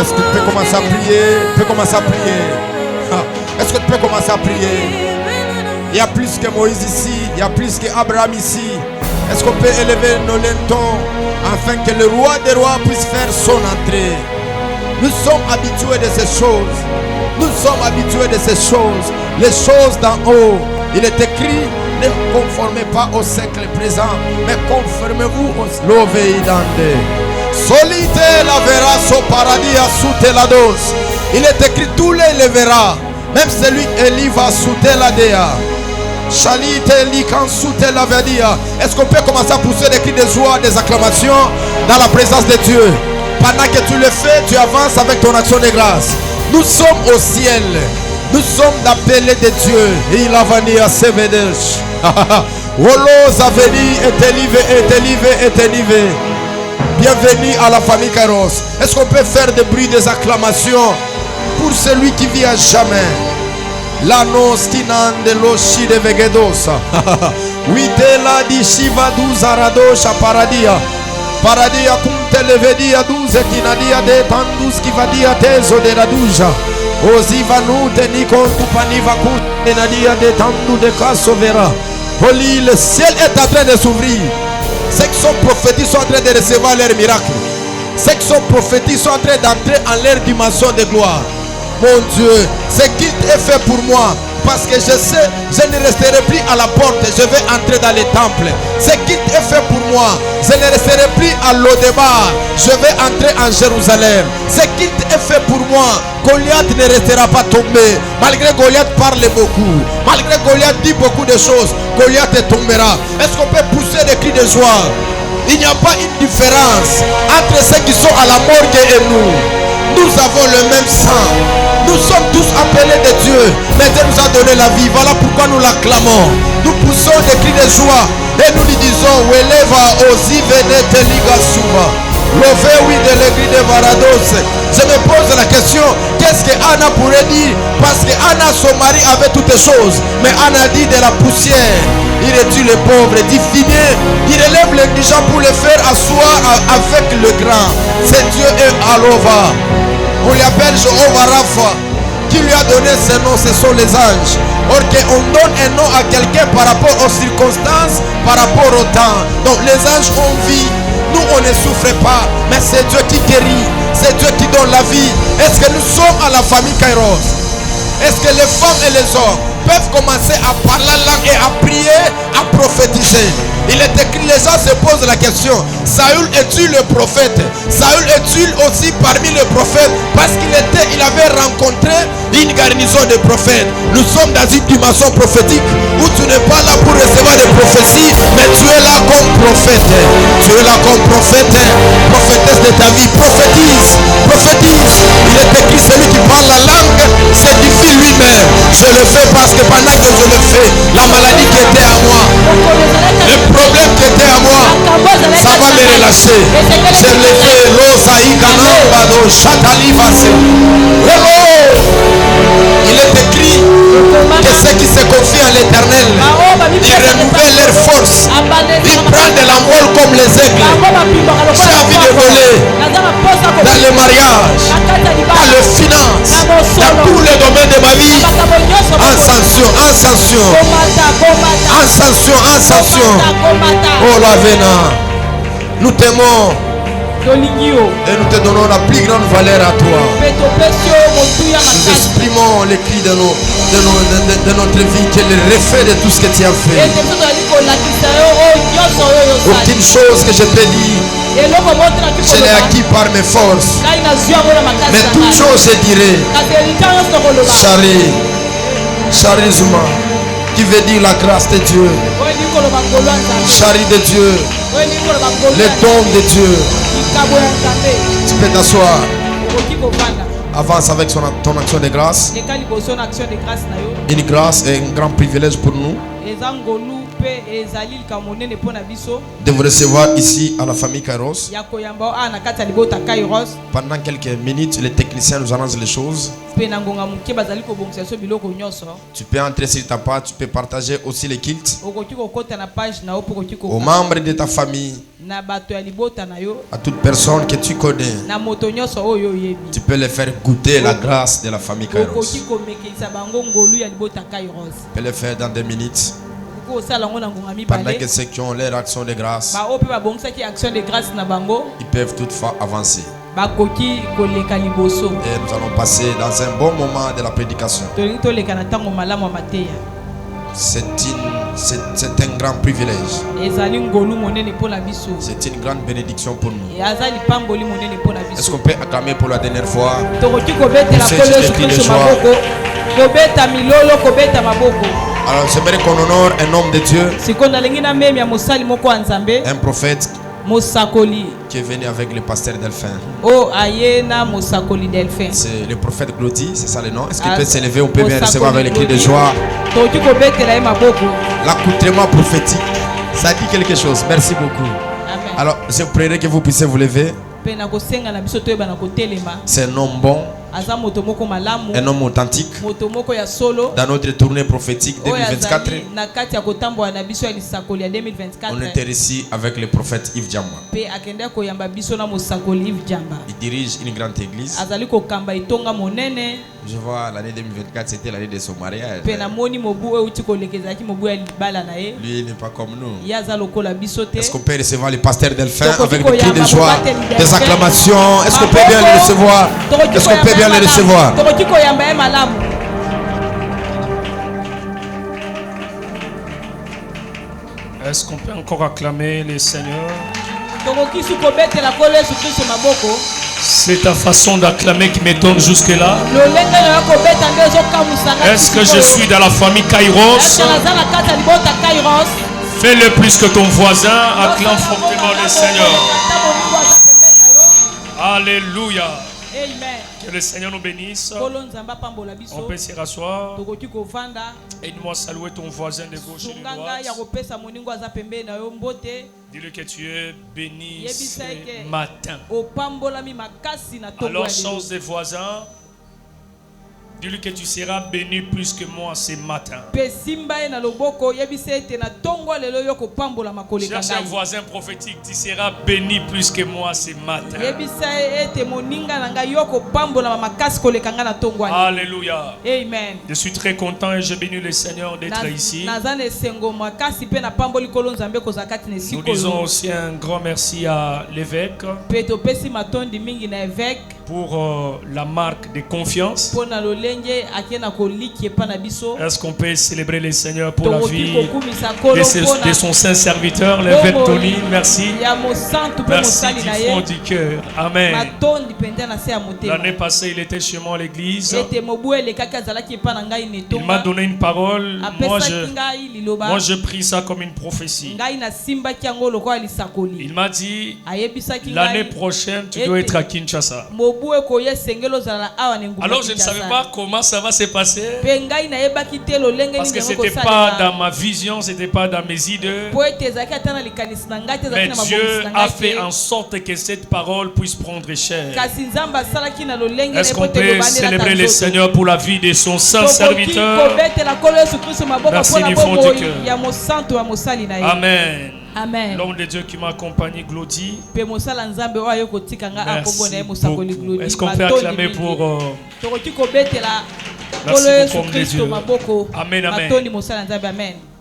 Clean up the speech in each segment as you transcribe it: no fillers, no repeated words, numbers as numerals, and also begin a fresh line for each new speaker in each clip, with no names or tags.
Est-ce que tu peux commencer à prier? Tu peux commencer à prier. Est-ce que tu peux commencer à prier? Il y a plus que Moïse ici. Il y a plus qu'Abraham ici. Est-ce qu'on peut élever nos lentons afin que le roi des rois puisse faire son entrée? Nous sommes habitués de ces choses. Nous sommes habitués de ces choses. Les choses d'en haut. Il est écrit: ne conformez pas au siècle présent, mais conformez-vous au l'oveidande. Solite la verra so paradis à sous la dose. Il est écrit: tous les verra, même celui qui va sous la dea. Chalite li quand sous la vedia. Est-ce qu'on peut commencer à pousser des cris de joie, des acclamations dans la présence de Dieu? Pendant que tu le fais, tu avances avec ton action de grâce. Nous sommes au ciel. Nous sommes appelés de Dieu. Et il a venu à Sevedesh. Wolos a venu et élevé. Bienvenue à la famille Kairos. Est-ce qu'on peut faire des bruits, des acclamations pour celui qui vit à jamais? L'annonce de l'oshi de Vegedosa. Witela di Shiva Duzaradosa Paradia. Paradia cum televedia douze kinadia de tandus qui va dia teso de la douja. Oziva nute nikon tupaniva kun nadia de tandu de casovera. Holy, le ciel est en train de s'ouvrir. Ceux qui sont prophétiques sont en train de recevoir leur miracle. Ceux qui sont prophétiques sont en train d'entrer en leur dimension de gloire. Mon Dieu, ce qu'il est fait pour moi, parce que je sais, je ne resterai plus à la porte, je vais entrer dans les temples. Ce qu'il est fait pour moi, je ne resterai plus à l'Odebar, je vais entrer en Jérusalem. Ce qu'il est fait pour moi, Goliath ne restera pas tombé. Malgré Goliath parle beaucoup, malgré Goliath dit beaucoup de choses, Goliath tombera. Est-ce qu'on peut pousser des cris de joie? Il n'y a pas une différence entre ceux qui sont à la morgue et nous. Nous avons le même sang. Nous sommes tous appelés de Dieu. Mais Dieu nous a donné la vie. Voilà pourquoi nous l'acclamons. Nous poussons des cris de joie. Et nous lui disons: Weleva osi venete liga suba. Lové oui de l'église de Varados. Je me pose la question: qu'est-ce que Anna pourrait dire? Parce que Anna, son mari, avait toutes choses. Mais Anna dit: de la poussière il réduit les pauvres, dit finir. Il élève l'indigent pour le faire asseoir avec le grand. C'est Dieu et Alova. On l'appelle Jéhovah Rapha. Qui lui a donné ce nom? Ce sont les anges. Or qu'on donne un nom à quelqu'un par rapport aux circonstances, par rapport au temps. Donc les anges ont vie. Nous on ne souffre pas. Mais c'est Dieu qui guérit. C'est Dieu qui donne la vie. Est-ce que nous sommes à la famille Kairos? Est-ce que les femmes et les hommes peuvent commencer à parler la langue et à prier, à a prophétisé. Il est écrit, les gens se posent la question, Saül est-il le prophète? Saül est-il aussi parmi les prophètes? Parce qu'il avait rencontré une garnison de prophètes. Nous sommes dans une dimension prophétique où tu n'es pas là pour recevoir des prophéties, mais tu es là comme prophète. Tu es là comme prophète, prophétesse de ta vie. Prophétise, prophétise. Il est écrit, celui qui parle la langue s'édifie lui-même. Je le fais parce que pendant que je le fais, la maladie qui était à moi, le problème qui était à moi, ça va me relâcher. Je le fais. Il est écrit que ceux qui se confient à l'Éternel, ils renouvellent leur force. Ils prennent de l'envol comme les aigles. J'ai envie de voler dans le mariage, dans les finances, dans tous les domaines de ma vie. Ascension, ascension, ascension, ascension. Oh la Vena, nous t'aimons. Et nous te donnons la plus grande valeur à toi. Nous exprimons les cris de notre vie, qui est le reflet de tout ce que tu as fait. Aucune chose que je peux dire, je l'ai acquis par mes forces. Mais toute chose je dirais, Chari, Charizuma, qui veut dire la grâce de Dieu, Chari de Dieu, le don de Dieu. Tu peux t'asseoir. Avance avec ton action de grâce. Une grâce et un grand privilège pour nous de vous recevoir ici à la famille Kairos. Pendant quelques minutes, les techniciens nous annoncent les choses. Tu peux entrer sur ta page, tu peux partager aussi les kits aux membres de ta famille, à toute personne que tu connais. Tu peux les faire goûter la grâce de la famille Kairos. Tu peux le faire dans 2 minutes. Pendant que ceux qui ont leur action de grâce, ils peuvent toutefois avancer. Et nous allons passer dans un bon moment de la prédication. C'est un grand privilège. C'est une grande bénédiction pour nous. Est-ce qu'on peut acclamer pour la dernière fois? Alors j'aimerais qu'on honore un homme de Dieu, un prophète qui est venu avec le pasteur Delphin. C'est le prophète Glody, c'est ça le nom. Est-ce qu'il peut s'élever? On peut bien recevoir avec les cris de joie. L'accoutrement prophétique, ça dit quelque chose. Merci beaucoup. Amen. Alors je prierai que vous puissiez vous lever. C'est un homme bon, un homme authentique. Dans notre tournée prophétique 2024, on était ici avec le prophète Yves Djamba. Il dirige une grande église. Je vois l'année 2024, c'était l'année de son mariage. Lui n'est pas comme nous. Est-ce qu'on peut recevoir le pasteur Delphin avec des cris de joie, des acclamations? Est-ce qu'on peut bien le recevoir? Est-ce qu'on peut bien le recevoir?
Est-ce qu'on peut encore acclamer les seigneurs? C'est ta façon d'acclamer qui m'étonne jusque-là. Est-ce que je suis dans la famille Kairos? Fais-le plus que ton voisin. Acclame fortement le Seigneur. Alléluia. Que le Seigneur nous bénisse. On peut s'y rasseoir. Et nous saluer ton voisin de gauche et de droite. Dis-le que tu es béni ce matin. Alors, change de voisin. Dis-lui que tu seras béni plus que moi ce matin. Cherche un voisin prophétique. Tu seras béni plus que moi ce matin. Alléluia.
Amen.
Je suis très content et je bénis le Seigneur d'être ici. Nous disons aussi un grand merci à l'évêque pour la marque de confiance. Est-ce qu'on peut célébrer le Seigneur pour la vie de son saint serviteur, l'évêque Tony? Merci. Merci du fond du cœur. Amen. L'année passée, il était chez moi à l'église. Il m'a donné une parole. Moi, je pris ça comme une prophétie. Il m'a dit, l'année prochaine, tu dois être à Kinshasa. Alors je ne savais pas comment ça va se passer, parce que ce n'était pas dans ma vision, ce n'était pas dans mes idées. Mais Dieu a fait en sorte que cette parole puisse prendre chair. Est-ce qu'on peut célébrer le Seigneur pour la vie de son saint serviteur? Merci du fond du cœur. Amen.
Amen.
L'homme de Dieu qui m'a accompagné, Glody. Merci beaucoup. Est-ce qu'on peut acclamer pour merci beaucoup, de Dieu. Amen, amen.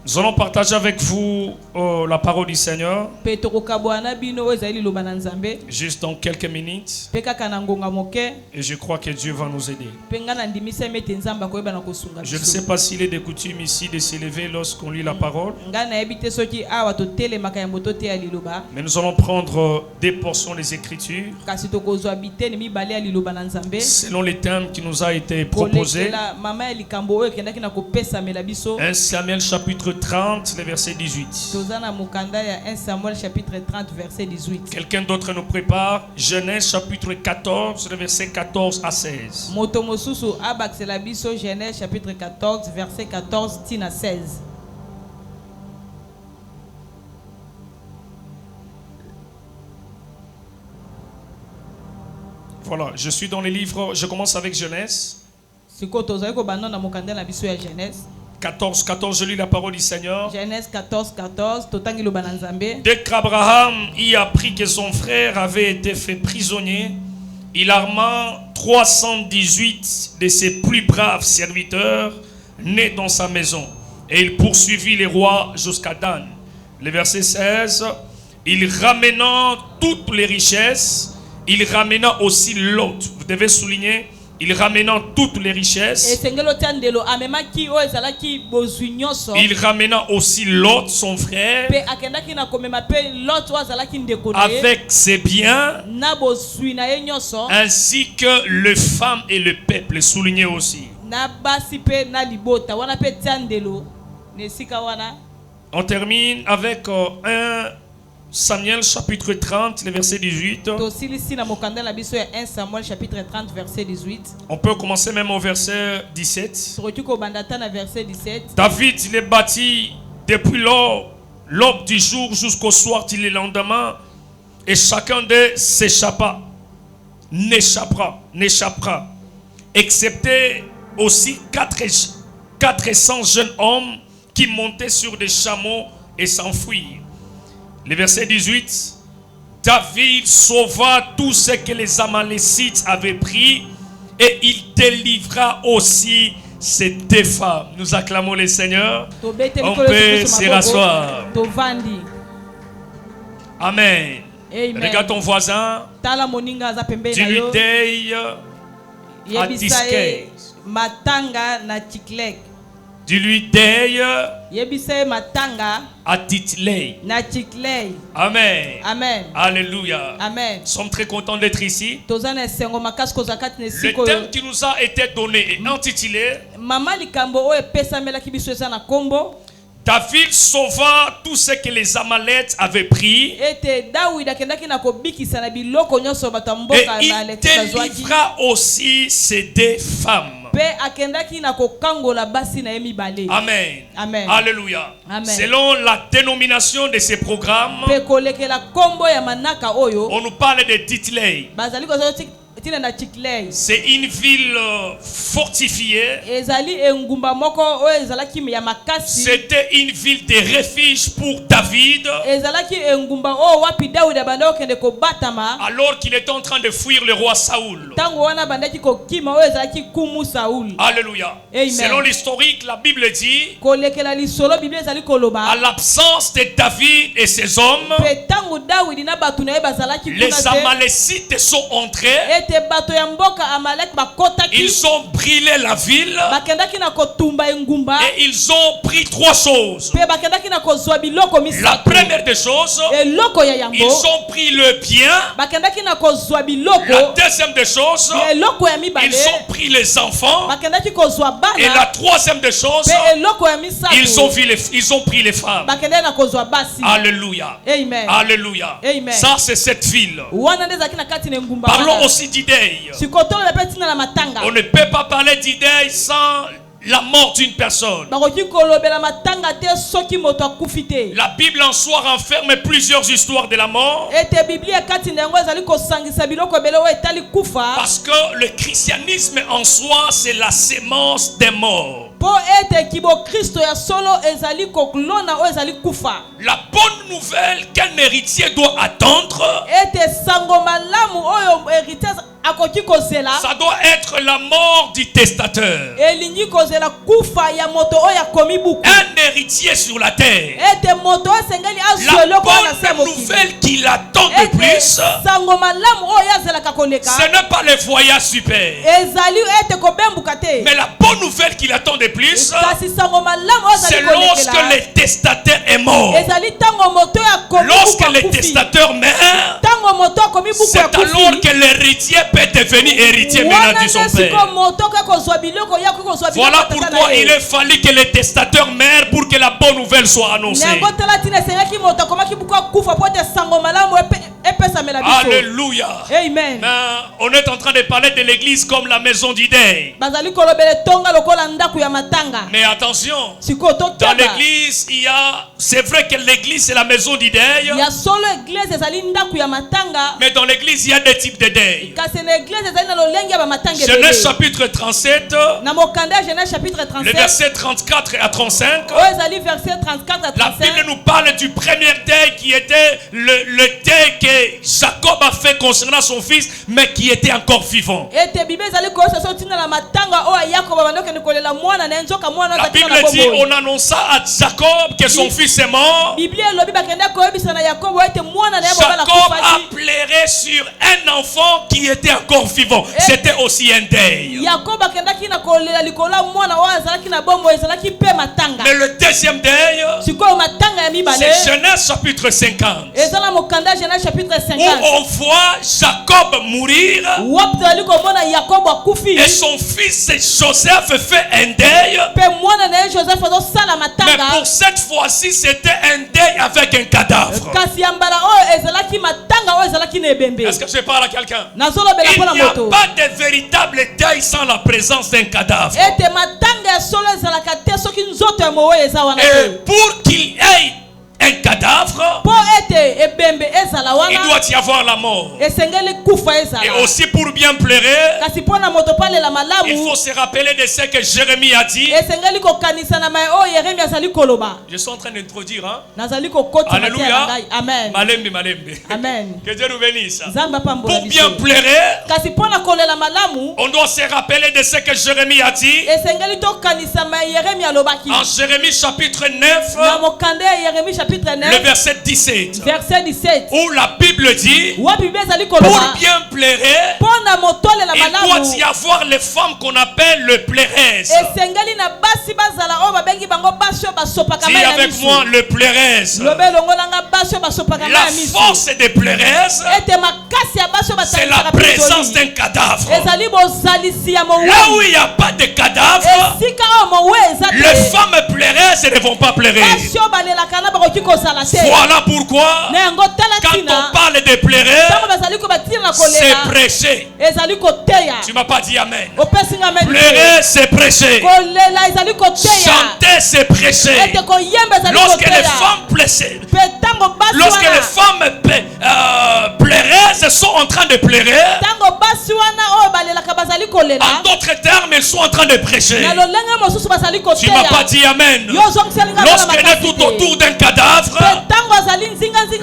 Nous allons partager avec vous la parole du Seigneur juste dans quelques minutes. Et je crois que Dieu va nous aider. Je ne sais pas s'il est de coutume ici de s'élever lorsqu'on lit la parole. Mais nous allons prendre des portions des Écritures selon les thèmes qui nous a été proposés. 1 Samuel chapitre 30, le verset 18. Quelqu'un d'autre nous prépare Genèse chapitre 14, le verset 14 à 16.
Genèse chapitre 14, verset 14 à 16.
Voilà, je suis dans les livres, je commence avec Genèse. 14, 14, je lis la parole du Seigneur.
Genèse 14, 14.
Dès qu'Abraham y apprit que son frère avait été fait prisonnier, il arma 318 de ses plus braves serviteurs nés dans sa maison. Et il poursuivit les rois jusqu'à Dan. Le verset 16. Il ramena toutes les richesses. Il ramena aussi Lot. Vous devez souligner. Il ramena toutes les richesses. Il ramena aussi Lot, son frère, avec ses biens, ainsi que les femmes et le peuple. Soulignez aussi. On termine avec 1 Samuel chapitre 30, le verset 18.
1 Samuel chapitre 30, verset 18.
On peut commencer même au verset 17. David il est bâti depuis l'aube du jour jusqu'au soir du lendemain, et chacun d'eux n'échappera, excepté aussi 400 jeunes hommes qui montaient sur des chameaux et s'enfuirent. Le verset 18, David sauva tout ce que les Amalécites avaient pris, et il délivra aussi ces deux femmes. Nous acclamons le Seigneur. On peut se rasseoir. Amen. Regarde ton voisin. Dis-lui Dei à Tiskei. Dis-lui Dei à Titlei. Amen.
Amen.
Alléluia.
Amen.
Nous sommes très contents d'être ici. Le thème qui nous a été donné est intitulé David sauva tout ce que les Amaleks avaient pris, et il délivra aussi ces deux femmes. Amen.
Amen.
Alléluia.
Amen.
Selon la dénomination de ces programmes, on nous parle de Titlei. C'est une ville fortifiée. C'était une ville de refuge pour David, alors qu'il était en train de fuir le roi Saoul. Alléluia.
Amen.
Selon l'historique, la Bible dit, à l'absence de David et ses hommes, les Amalécites sont entrés Ils ont brûlé la ville. Et ils ont pris 3 choses. La première des choses, ils ont pris le bien. La deuxième des choses, ils ont pris les enfants. Et la troisième des choses, ils ont pris les femmes. Alléluia.
Amen.
Alléluia.
Amen.
Ça, c'est cette ville. Parlons aussi d'idées. On ne peut pas parler d'idées sans la mort d'une personne. La Bible en soi renferme plusieurs histoires de la mort. Parce que le christianisme en soi, c'est la sémence des morts. La bonne nouvelle qu'un héritier doit attendre, ça doit être la mort du testateur. Un héritier sur la terre. La bonne nouvelle qu'il attend de plus, ce n'est pas le voyage super. Mais la bonne nouvelle qu'il attend de plus, c'est lorsque le testateur est mort. Lorsque le testateur meurt, c'est alors que l'héritier peut devenir héritier maintenant de son père. Voilà pourquoi il est fallu que le testateur meure pour que la bonne nouvelle soit annoncée. Alléluia.
Amen.
Mais on est en train de parler de l'église comme la maison d'idées. Mais attention, dans l'église, c'est vrai que l'église c'est la maison d'idées. Mais dans l'église, il y a des types d'idées. Genèse chapitre 37, le verset 34 à 35. La Bible nous parle du premier deuil qui était le deuil que Jacob a fait concernant son fils, mais qui était encore vivant. La Bible dit, on annonça à Jacob que son fils est mort. Jacob a pleuré sur un enfant qui était encore vivant. C'était aussi un deuil. Mais le deuxième deuil, c'est Genèse chapitre 50. Où on voit Jacob mourir et son fils Joseph fait un deuil. Mais pour cette fois-ci, c'était un deuil avec un cadavre. Est-ce que je parle à quelqu'un? Il n'y a pas de véritable deuil sans la présence d'un cadavre. Et pour qu'il ait un cadavre, il doit y avoir la mort. Et aussi pour bien pleurer, il faut se rappeler de ce que Jérémie a dit. Je suis en train d'introduire, hein? Alléluia.
Amen. Amen.
Que Dieu nous bénisse. Pour bien pleurer, on doit se rappeler de ce que Jérémie a dit. En Jérémie chapitre 9, le verset 17, où la Bible dit, pour bien pleurer, il doit y avoir les femmes qu'on appelle le pleureuses. Dis avec moi le pleureuse. La force des pleureuses, c'est la présence d'un cadavre. Là où il n'y a pas de cadavre, les femmes pleureuses ne vont pas pleurer. Voilà pourquoi quand on parle de pleurer, c'est prêcher. Tu m'as pas dit amen. Pleurer, c'est prêcher. Chanter, c'est prêcher. Lorsque les femmes pleureuses sont en train de pleurer, en d'autres termes, elles sont en train de prêcher. Tu m'as pas dit amen. Lorsqu'on est tout autour d'un cadavre,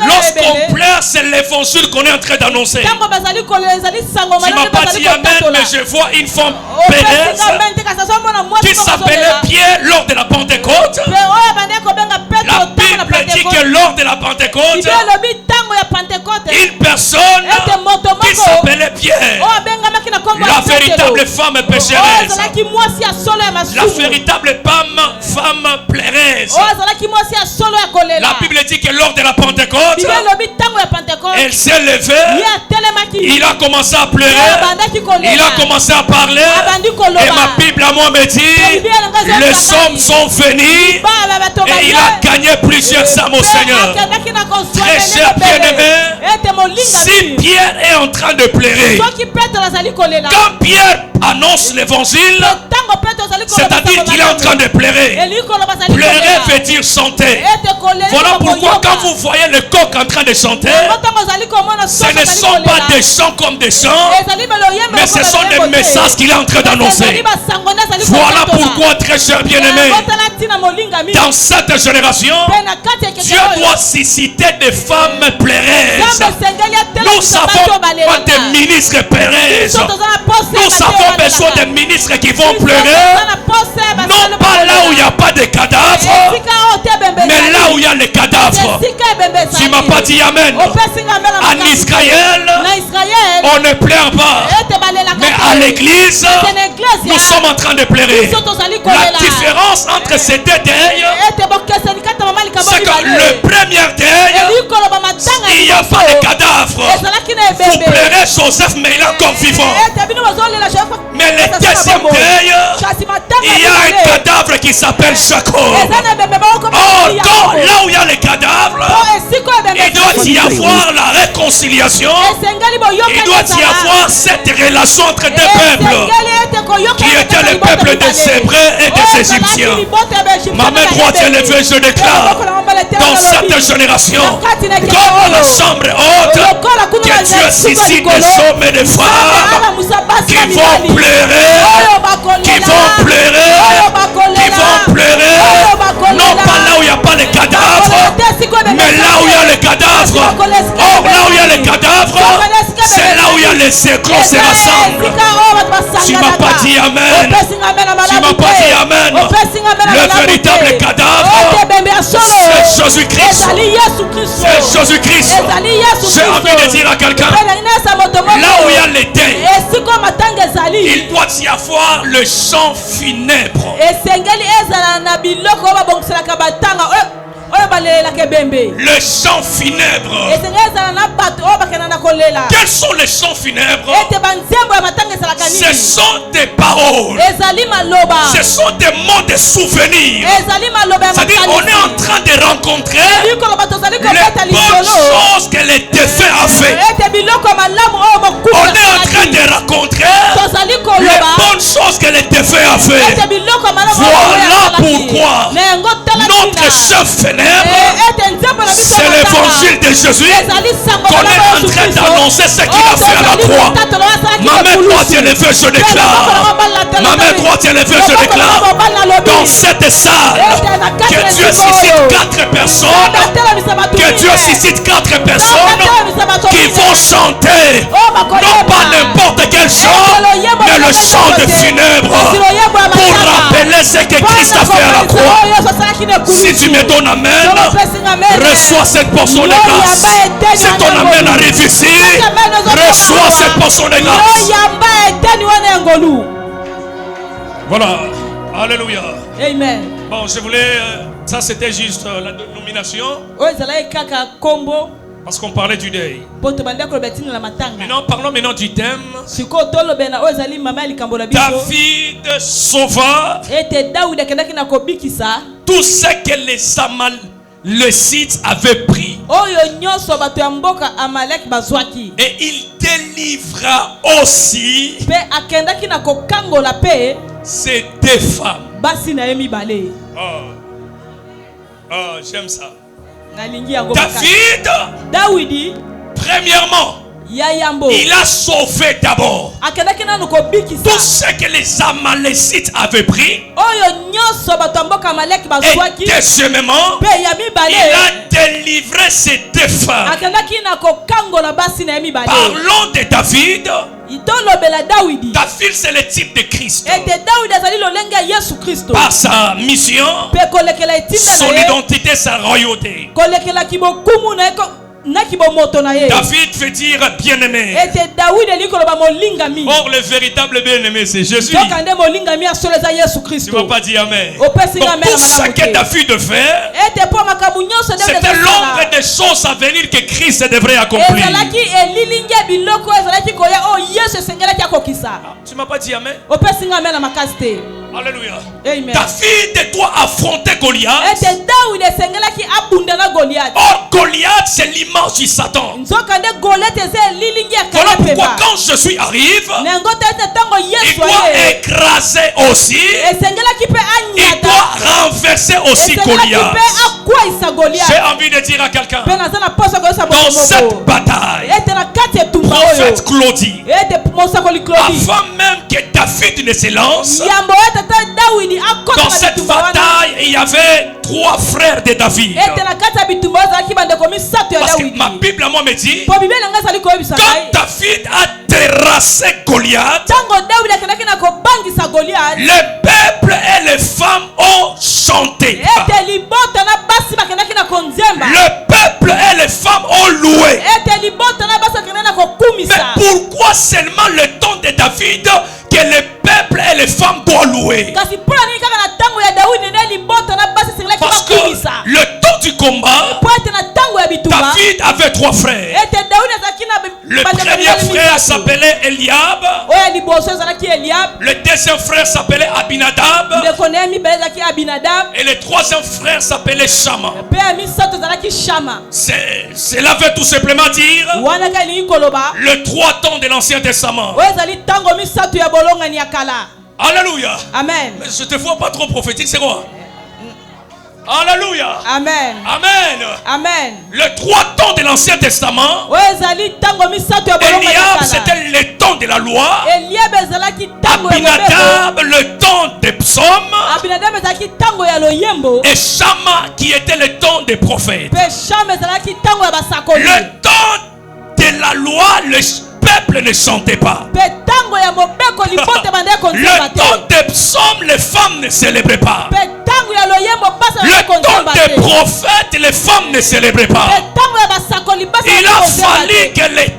lorsqu'on pleure, c'est l'évangile qu'on est en train d'annoncer. Tu m'as pas dit amen, mais je vois une femme péreuse qui s'appelait Pierre lors de la Pentecôte. La Bible dit que lors de la Pentecôte, une personne qui s'appelait Pierre, la véritable femme pécheresse, la véritable femme plairesse. La Bible dit que lors de la Pentecôte, elle s'est levée, il a commencé à pleurer, il a commencé à parler, et ma Bible à moi me dit, les hommes sont venus et il a gagné plusieurs âmes au Seigneur. Très cher bien-aimé, si Pierre est en train de pleurer, quand Pierre annonce l'évangile, c'est-à-dire qu'il est en train de pleurer. Pleurer veut dire chanter. Voilà pourquoi quand vous voyez le coq en train de chanter, ce ne sont pas des chants comme des chants, mais ce sont des messages qu'il est en train d'annoncer. Voilà pourquoi, très cher bien-aimé, dans cette génération, Dieu doit susciter des femmes pleureuses. Nous avons pas des ministres pleureuses. Nous avons besoin de ministres qui vont pleurer, non pas là où il n'y a pas de cadavres, mais là où il y a les cadavres. Tu m'as pas dit amen. En Israël, on ne pleure pas, mais à l'église, nous sommes en train de pleurer. La différence entre ces deux deuils, c'est que le premier deuil, il n'y a pas de cadavre. Vous pleurez Joseph, mais il est encore vivant. Mais le deuxième deuil, il y a un cadavre qui s'appelle Jacob. Oh, donc là où il y a les cadavres, il doit y avoir la réconciliation. Il doit y avoir cette relation entre deux peuples qui étaient le peuple des Hébreux et des Égyptiens. Ma main droite est levée, je déclare dans cette génération, comme la chambre haute, que Dieu suscite des hommes et des femmes qui vont pleurer, qui vont pleurer, qui vont pleurer, non pas là où il n'y a pas les cadavres, mais là où il y a les cadavres. Or là où il y a les cadavres, c'est là où il y a les écrans se rassemblent. Tu m'as pas dit amen. Tu m'as pas dit amen. Le véritable cadavre, c'est Jésus-Christ. C'est Jésus-Christ. J'ai envie de dire à quelqu'un, là où il y a les deuils, il doit y avoir le chant funèbre. Le chant funèbre. Quels sont les chants funèbres? Ce sont des paroles. Ce sont des mots de souvenirs. C'est-à-dire on est en train de rencontrer les bonnes choses que les défunts ont fait. On est en train de rencontrer les bonnes choses que les défunts ont fait. Voilà pourquoi notre chef funèbre, c'est l'évangile de Jésus qu'on est en train d'annoncer ce qu'il a fait à la croix. Ma main droite est levée, je déclare. Ma main droite est levée, je déclare. Dans cette salle, que Dieu suscite 4 personnes, que Dieu suscite 4 personnes qui vont chanter, non pas n'importe quel chant, mais le chant de funèbre, pour rappeler ce que Christ a fait à la croix. Si tu me donnes amen, reçois cette portion de grâce. Si ton amen arrive ici, reçois cette portion de grâce. Voilà. Alléluia.
Amen.
Bon, je voulais... ça, c'était juste la nomination. Parce qu'on parlait du deuil. Maintenant, parlons maintenant du thème. David sauva tout ce que les Amalécites avaient pris. Et il délivra aussi ces 2 femmes. Oh, j'aime ça. David, premièrement, il a sauvé d'abord tout ce que les Amalécites avaient pris. Et deuxièmement, il a délivré ces 2 femmes. Parlons de David. David, c'est le type de Christ. Par sa mission, son identité, sa royauté. David veut dire bien-aimé. Or, le véritable bien-aimé, c'est Jésus. Tu ne vas pas dire amen. Donc, tout ce que David fait, c'était l'ombre des choses à venir que Christ devrait accomplir. Tu ne m'as pas dit amen. Alléluia.
Amen.
David doit affronter Goliath. Or, Goliath, c'est l'image du Satan. Voilà pourquoi quand Jésus arrive, il doit écraser aussi. Il doit renverser aussi Goliath. J'ai envie de dire à quelqu'un, dans cette bataille, prophète Claudie, avant même que David ne se lance, dans cette bataille, il y avait 3 frères de David. Parce que ma Bible à moi me dit, quand David a terrassé Goliath, le peuple et les femmes ont chanté. Le peuple et les femmes ont loué. Mais pourquoi seulement le temps de David que le peuple et les femmes doivent louer? Parce que le temps du combat, David avait 3 frères. Le premier frère s'appelait Eliab. Le deuxième frère s'appelait Abinadab. Et le troisième frère s'appelait Shama. Cela veut tout simplement dire le 3 temps de l'Ancien Testament. Alléluia.
Amen.
Mais je te vois pas trop prophétique, c'est quoi? Alléluia.
Amen.
Amen.
Amen.
Le 3 temps de l'Ancien Testament, Eliab, c'était le temps de la loi. Abinadab, le temps des psaumes. Et Shama, qui était le temps des prophètes. Le temps de la loi, le peuple ne chantait pas. Le temps des psaumes, les femmes ne célébraient pas. Le temps des prophètes, les femmes ne célébraient pas. Il a fallu que les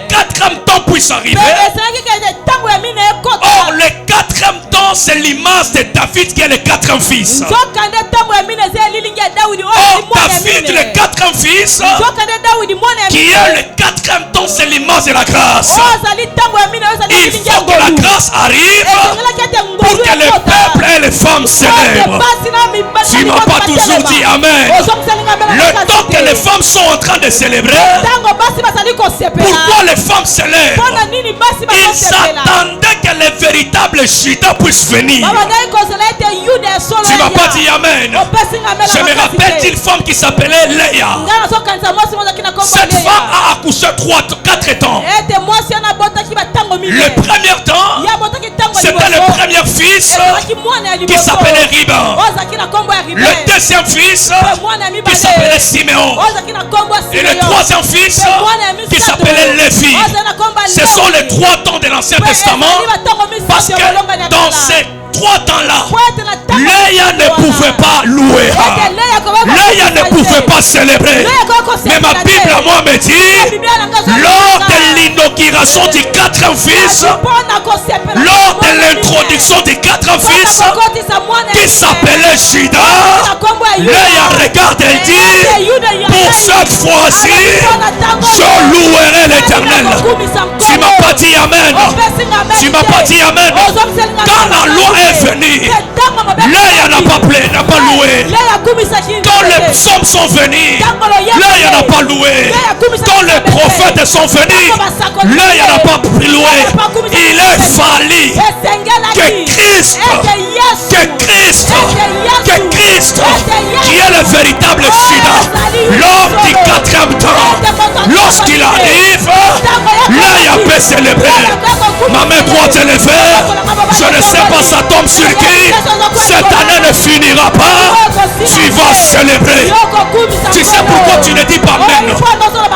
4e temps puissent arriver. Or, le 4e temps, c'est l'image de David qui est le 4e fils. Or, David, le 4e fils, qui est le 4e temps, c'est l'image de la grâce. Il faut que la grâce arrive pour que le peuple et les femmes célèbrent. Tu ne m'as pas toujours dit amen. Le temps que les femmes sont en train de célébrer, pourquoi les femmes célèbrent? Ils attendaient que le véritable Judas puisse venir. Tu ne m'as pas dit amen. Je me rappelle d'une femme qui s'appelait Léa. Cette femme a accouché 4 temps. Le premier temps, c'était le premier fils qui s'appelait Riban. Le deuxième fils qui s'appelait Siméon. Et le troisième fils qui s'appelait Lévi. Ce sont les 3 temps de l'Ancien Testament. Parce que dans ces 3 temps-là, Léa ne pouvait pas louer. Léa ne pouvait pas célébrer. Mais ma Bible à moi me dit, lors de l'inauguration du 4e fils, lors de l'introduction du 4e fils, qui s'appelait Judas, Léa regarde et dit, pour cette fois-ci, je louerai l'Éternel. Tu m'as pas dit amen. Tu m'as pas dit amen. Quand la loi est venue, Léa n'a pas loué. Quand les psaumes sont venus, Léa n'a pas loué. Quand les prophètes sont venus, Léa n'a pas loué. Il est fallu que Christ, qui est le véritable Judas, lors du 4e temps, lorsqu'il arrive, Léa peut célébrer. Ma main droite est levée. Je ne sais pas, ça tombe sur qui. Cette année ne finira pas. Tu vas célébrer. Tu sais pourquoi tu ne dis pas amen?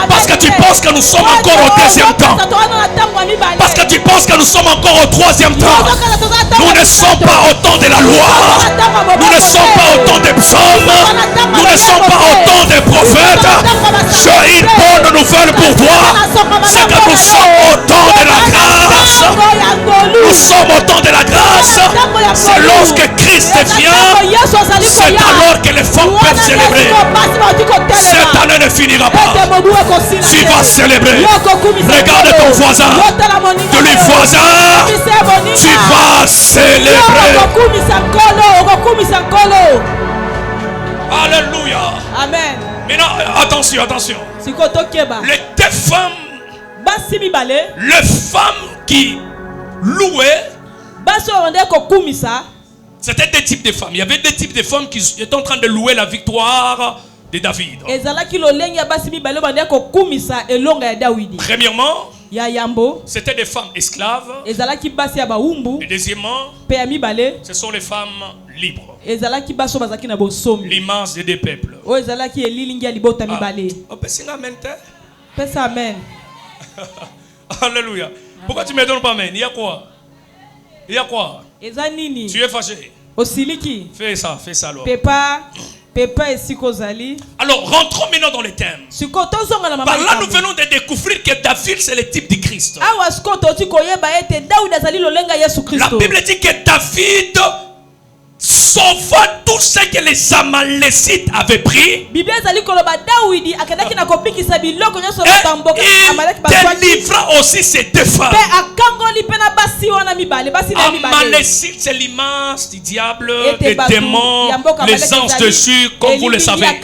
Parce que tu penses que nous sommes encore au 2e temps. Parce que tu penses que nous sommes encore au 3e temps. Nous ne sommes pas au temps de la loi. Nous ne sommes pas au temps des psaumes. Nous ne sommes pas au temps des prophètes. J'ai une nous sommes au temps de la grâce, c'est lorsque Christ vient, c'est alors que les femmes peuvent célébrer. Cette année ne finira pas. Tu vas célébrer. Regarde ton voisin. De lui voisin, tu vas célébrer. Alléluia.
Amen.
Maintenant, attention. Les deux femmes, les femmes qui louaient, c'était deux types de femmes. Il y avait deux types de femmes qui étaient en train de louer la victoire de David. Premièrement, c'était des femmes esclaves. Et deuxièmement, ce sont les femmes libres. L'image des deux peuples.
Amen.
Alléluia. Pourquoi tu ne me donnes pas amen? Il y a quoi? Tu es fâché. Fais ça alors. Alors rentrons maintenant dans les thèmes. Par là nous venons de découvrir que David c'est le type de Christ. La Bible dit que David sauva tout ce que les Amalécites avaient pris. Et il délivra aussi ces deux femmes. Amalécite, c'est l'image du diable, des démons, les anges dessus, comme vous le savez. Donc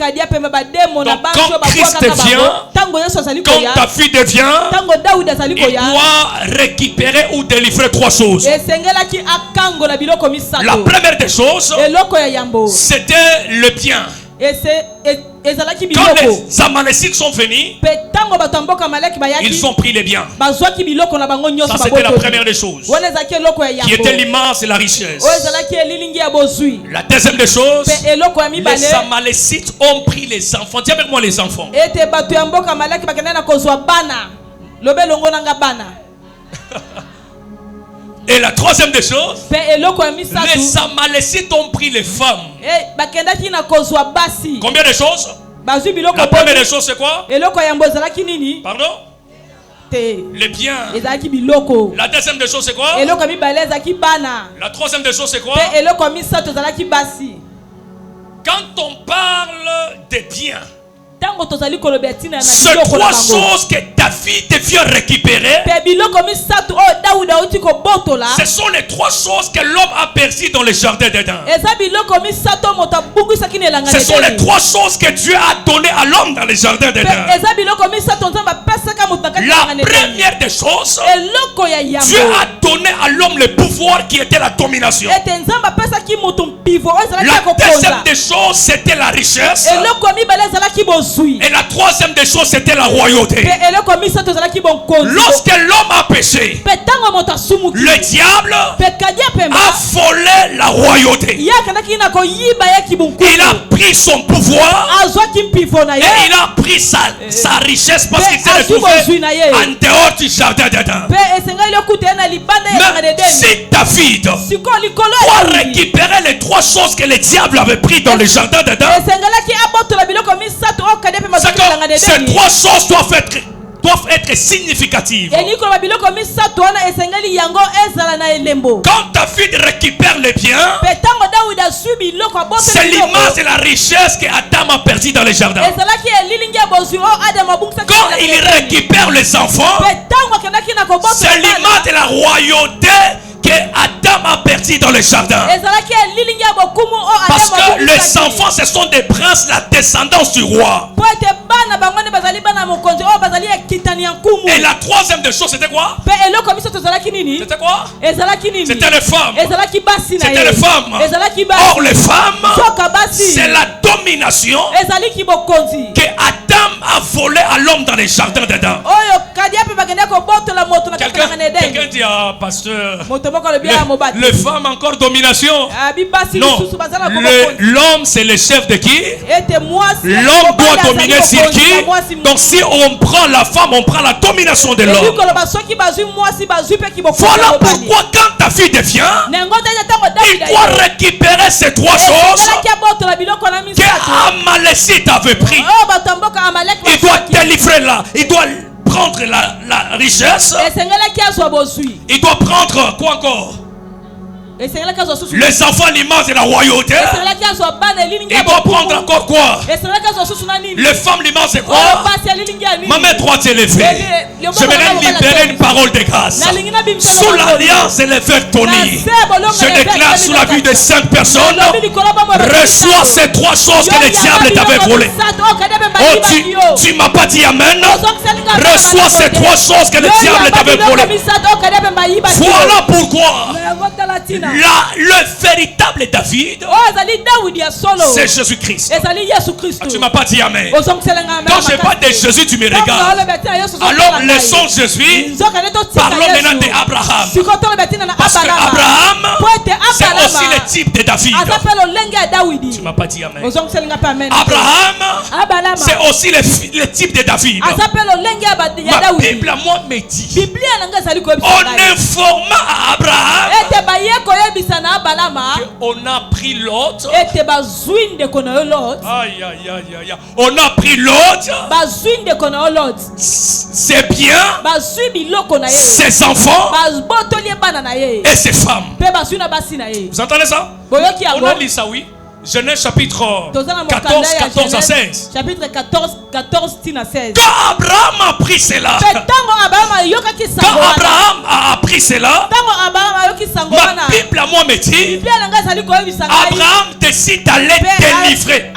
quand Christ vient, quand David vient, il doit récupérer ou délivrer trois choses. La première des choses, c'était le bien. Quand les Amalécites sont venus, ils ont pris les biens. Ça c'était la première des choses, qui était l'immense et la richesse. La deuxième des choses, les Amalécites ont pris les enfants. Dis avec moi les enfants. Et la troisième des choses, les Amalécites ont pris les femmes. Combien de choses? La première des choses c'est quoi? Pardon? Les biens. La deuxième des choses c'est quoi? La troisième des choses c'est quoi? Quand on parle des biens, ces trois choses que David vient récupérer, ce sont les trois choses que l'homme a perçues dans le jardin d'Éden. Ce sont les trois choses que Dieu a données à l'homme dans le jardin d'Éden. La première des choses, Dieu a donné à l'homme le pouvoir qui était la domination. La deuxième des choses, c'était la richesse. Et la troisième des choses, c'était la royauté. Lorsque l'homme a péché, le diable a volé la royauté. Il a pris son pouvoir et il a pris sa richesse parce qu'il s'est retrouvé en dehors du jardin d'Éden. Même si David doit récupérer les trois choses que le diable avait pris dans le jardin d'Éden, ces trois choses doivent être significatives. Quand David récupère les biens, c'est l'image et la richesse que Adam a perdu dans les jardins. Quand il récupère les enfants, c'est l'image et la royauté que Adam a perdu dans les jardins. Parce que les enfants, ce sont des princes, la descendance du roi. Et la troisième des choses, c'était quoi? C'était quoi? C'était les femmes. C'était les femmes. Or, les femmes, c'est la domination que Adam a volé à l'homme dans les jardins d'Éden. Quelqu'un dit à pasteur, les femmes encore domination? Non, l'homme c'est le chef de qui? L'homme doit dominer sur qui? Donc si on prend la femme, on prend la domination de l'homme. Voilà pourquoi quand David vient, il doit récupérer ces trois choses que Amalécite avait pris. Il doit délivrer là, il doit prendre la richesse. Il doit prendre quoi encore? Les enfants l'image de la royauté. Il doit prendre encore quoi? Les femmes l'image c'est quoi? Ma main droite est levée. J'aimerais libérer une parole de grâce. Sous l'alliance et les verts tonis, je déclare sous la vie de 5 personnes, reçois ces 3 choses que le diable t'avait volées. Oh, tu m'as pas dit amen. Reçois ces 3 choses que le diable t'avait volées. Voilà pourquoi le véritable David, c'est Jésus-Christ. Ah, tu m'as pas dit amen. Quand je parle de Jésus, tu me regardes. Alors laissons Jésus. Parlons maintenant d'Abraham. Parce que Abraham, c'est aussi le type de David. Tu m'as pas dit amen. Abraham, c'est aussi le type de David. Ma Bible à moi me dit, on informa à Abraham on a pris l'autre. Aïe, aïe, aïe, aïe. On a pris l'autre. Ses biens, ses enfants et ses femmes. Vous entendez ça? On a lu ça, oui. Genèse chapitre 14 à 16.
Chapitre 14 à 16.
Quand Abraham a pris cela, a appris cela, ma Bible à moi me dit, Abraham décide d'aller délivrer.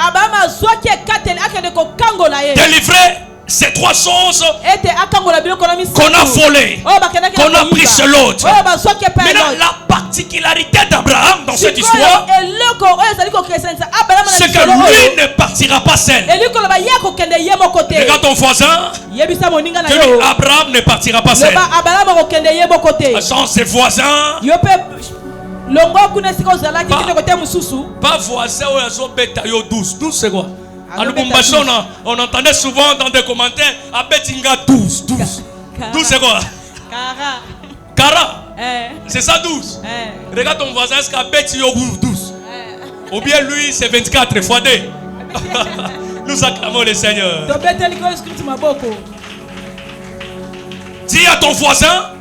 Délivrer ces 3 choses qu'on a volées, qu'on a pris chez l'autre. Maintenant, la particularité d'Abraham dans cette histoire, c'est que lui ne partira pas seul. Regarde ton voisin, Abraham ne partira pas seul. Sans ses voisins, pas voisin, douce c'est quoi? À Lubumbashi, on entendait souvent dans des commentaires Abetinga 12 c'est quoi? Kara. C'est ça 12. Regarde ton voisin, est-ce qu'Abeti yo 12? Ou bien lui c'est 24 fois 2. Nous acclamons le Seigneur. Dis à ton voisin,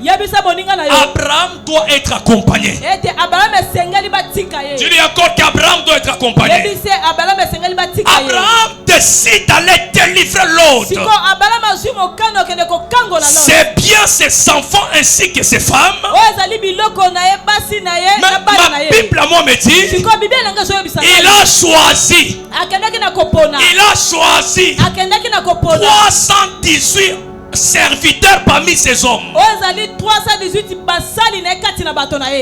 Abraham doit être accompagné. Tu dis encore qu'Abraham doit être accompagné. Abraham décide d'aller délivrer l'autre. C'est bien ses enfants ainsi que ses femmes. Mais ma Bible à moi me dit, il a choisi 318 serviteurs parmi ces hommes.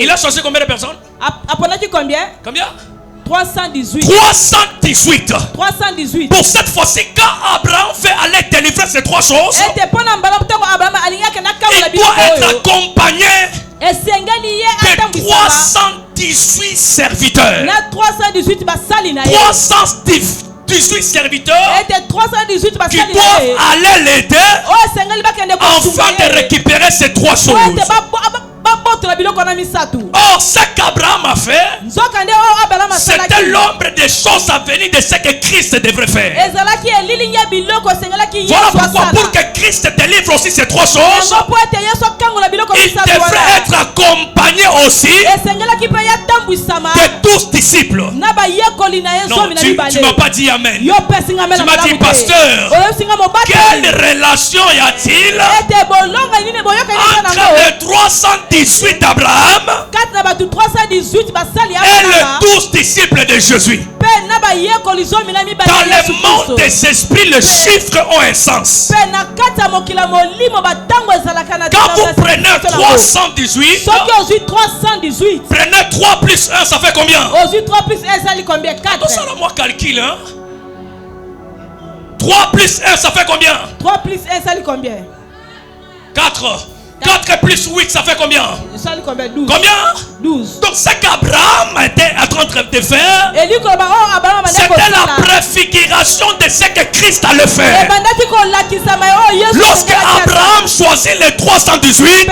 Il a choisi combien de personnes? Combien?
318.
Pour cette fois-ci, quand Abraham fait aller délivrer ces 3 choses, il doit être accompagné de 318 serviteurs. 318 serviteurs qui doivent aller l'aider afin de récupérer ces 3 choses. Or, ce qu'Abraham a fait, c'était l'ombre des choses à venir de ce que Christ devrait faire. Voilà pourquoi, pour que Christ délivre aussi ces 3 choses, il devrait être accompagné aussi de 12 disciples. Non, tu ne m'as pas dit amen. Tu m'as dit, pasteur, quelle relation y a-t-il entre les 318 d'Abraham et les 12 disciples de Jésus? Dans le monde des esprits, les chiffres ont un sens. Quand vous prenez 318, prenez 3 plus 1, ça fait combien? Attention à moi calcul, hein? 3 plus 1, ça fait combien?
3 plus 1, ça fait combien?
4. 4 plus 8, ça fait combien?
Ça fait combien? 12.
Combien?
12.
Donc ce qu'Abraham était en train de faire, c'était la préfiguration de ce que Christ allait faire. Lorsque Abraham choisit les 318,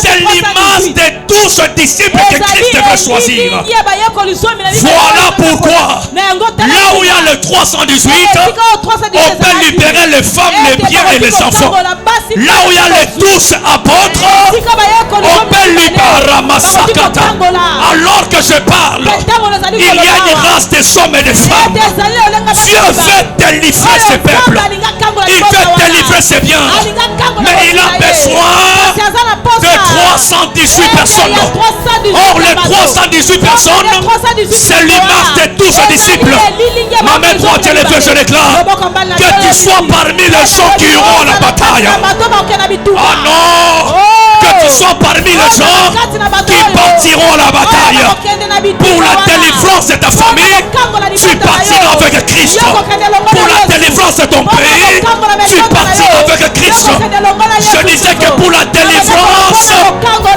c'est l'image de 12 disciples que Christ devait choisir. Voilà pourquoi, là où il y a le 318, on peut libérer les femmes, les biens et les enfants. Là où il y a les 12 apôtres, on peut libérer Ramasakata. Alors que je parle, il y a une race des hommes et des femmes. Dieu veut délivrer ses peuples. Il veut délivrer ses biens. Mais il a besoin de 318 personnes. Or, les 318 personnes, c'est l'image de 12 disciples. Ma main droite et les deux, je déclare que tu sois parmi les gens qui iront à la bataille. Oh non! Que tu sois parmi les gens qui partiront à la bataille. Pour la délivrance de ta famille, tu partiras avec Christ. Pour la délivrance de ton pays, tu partiras avec Christ. Je disais que pour la délivrance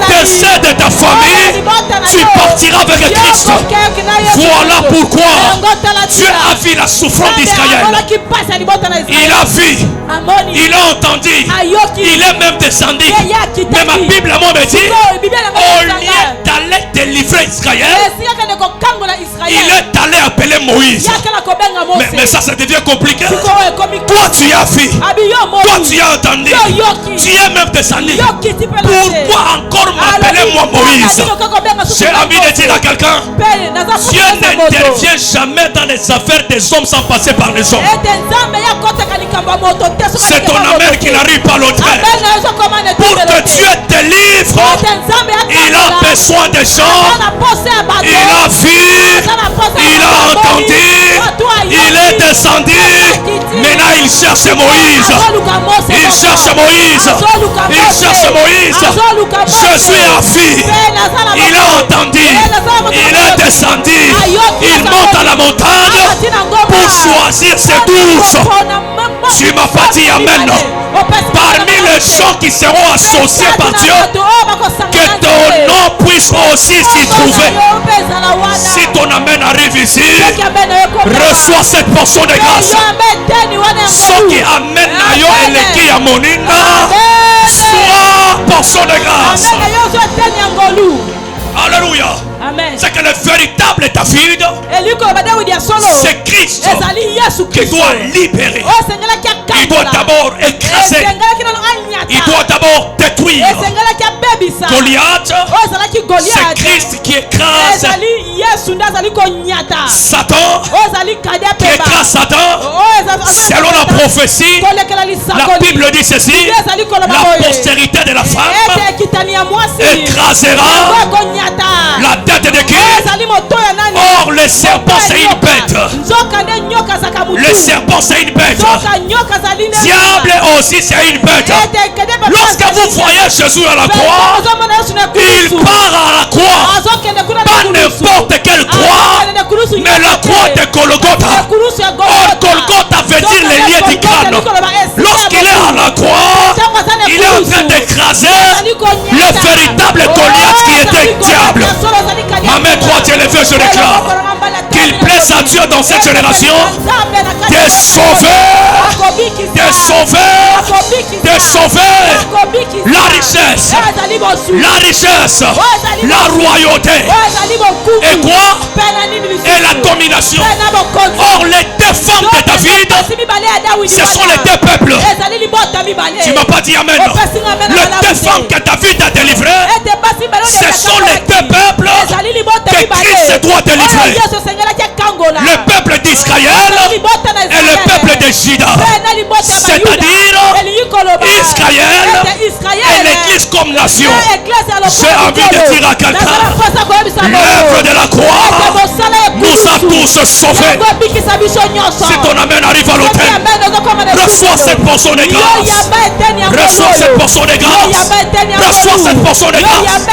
de ceux de ta famille, tu partiras avec Christ. Voilà pourquoi Dieu a vu la souffrance d'Israël. Il a vu, il a entendu, il est même descendu. Mais ma Bible à moi me dit, au lieu d'aller délivrer Israël, il est allé appeler Moïse. Mais ça devient compliqué. Toi tu as vu, toi tu as entendu, tu es même descendu. Pourquoi encore m'appeler moi Moïse? J'ai envie de dire à quelqu'un, Dieu n'intervient jamais dans les affaires des hommes sans passer par les hommes. C'est ton amen qui n'arrive pas l'autre. Pour que Dieu délivre, il a besoin des gens. Il a vu, il a entendu, il est descendu. Maintenant il cherche Moïse. Il cherche Moïse. Il cherche Moïse. Je suis à vie. Il a entendu. Il est descendu. Il monte à la montagne pour choisir ses 12. Tu m'as pas dit amen. Parmi les gens qui seront associés par Dieu, que ton nom puisse aussi s'y trouver. Si ton amen arrive ici, reçois cette portion de grâce. Ce qui amène à yo et qui a monina, soit portion de grâce. Alléluia. C'est que le véritable David, c'est Christ qui doit libérer. Il doit d'abord écraser. Il doit d'abord détruire. Goliath, c'est Christ qui écrase Satan, qui écrase Satan. Selon la prophétie, la Bible dit ceci: la postérité de la femme écrasera la tête de qui? Or le serpent c'est une bête. Le serpent c'est une bête. Diable aussi c'est une bête. Lorsque vous voyez Jésus à la croix, il part à la croix. Pas n'importe quelle croix, mais la croix de Golgotha. Or Golgotha veut dire les liens du crâne. Lorsqu'il est à la croix, il est en train d'écraser le véritable Goliath qui était diable. Ma main droite élevée, je déclare qu'il plaise à Dieu dans cette génération de sauver, de sauver, de sauver la richesse, la royauté et quoi? Et la domination. Or les deux femmes de David, ce sont les deux peuples. Tu m'as pas dit amen. Les deux femmes que David a délivrées, ce sont les deux peuples que Christ doit délivrer. Le peuple d'Israël et le peuple de Juda. C'est-à-dire Israël et l'Église comme nation. J'ai envie de dire à quelqu'un, l'œuvre de la croix nous a tous sauvés. Si ton amen arrive à l'autel, reçois cette portion de grâce. Reçois cette portion de grâce. Reçois cette portion de grâce.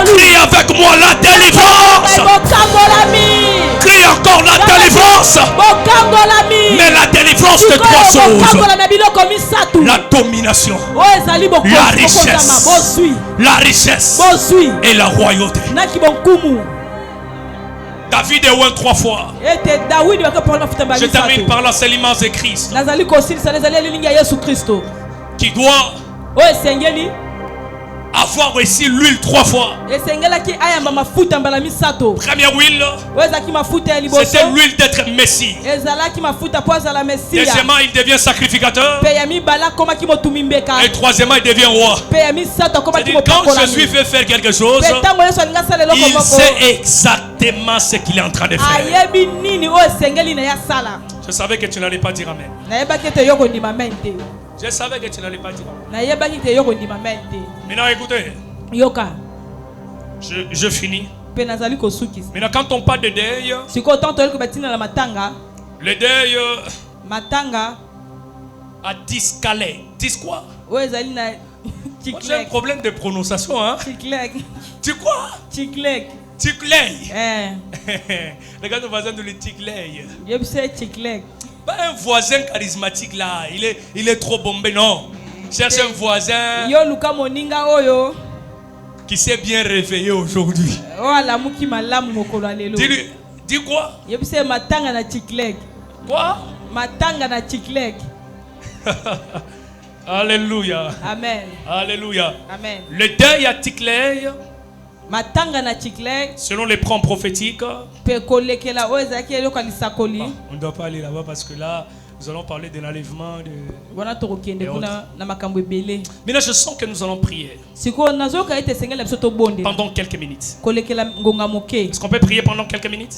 Crie avec moi la délivrance. Crie encore la délivrance. Mais la délivrance de trois choses: la domination, la richesse et la royauté. David est ouin 3 fois. Je termine par là, c'est l'image de Christ qui doit avoir aussi l'huile 3 fois. Première huile, c'était l'huile d'être Messie. Deuxièmement, il devient sacrificateur. Et troisièmement, il devient roi. C'est-à-dire, quand Jésus veut faire quelque chose, il sait exactement ce qu'il est en train de faire. Je savais que tu n'allais pas dire amen. Je savais que tu n'allais pas dire amen. Maintenant, écoutez. Je finis. Maintenant, quand on parle de deuil, le deuil a 10 calais. 10 quoi? J'ai un problème de prononciation, hein? Tu quoi? Ticley. Regarde ton voisin de le Ticley. Pas un voisin charismatique là. Il est trop bombé, non. Cherche un voisin qui s'est bien réveillé aujourd'hui. Dis-lui, dis quoi? Quoi? Alléluia.
Amen.
Alléluia.
Amen.
Le deuil à Ticley, selon les plans prophétiques, on ne doit pas aller là-bas parce que là, nous allons parler de l'enlèvement de... Maintenant, je sens que nous allons prier pendant quelques minutes. Est-ce qu'on peut prier pendant quelques minutes?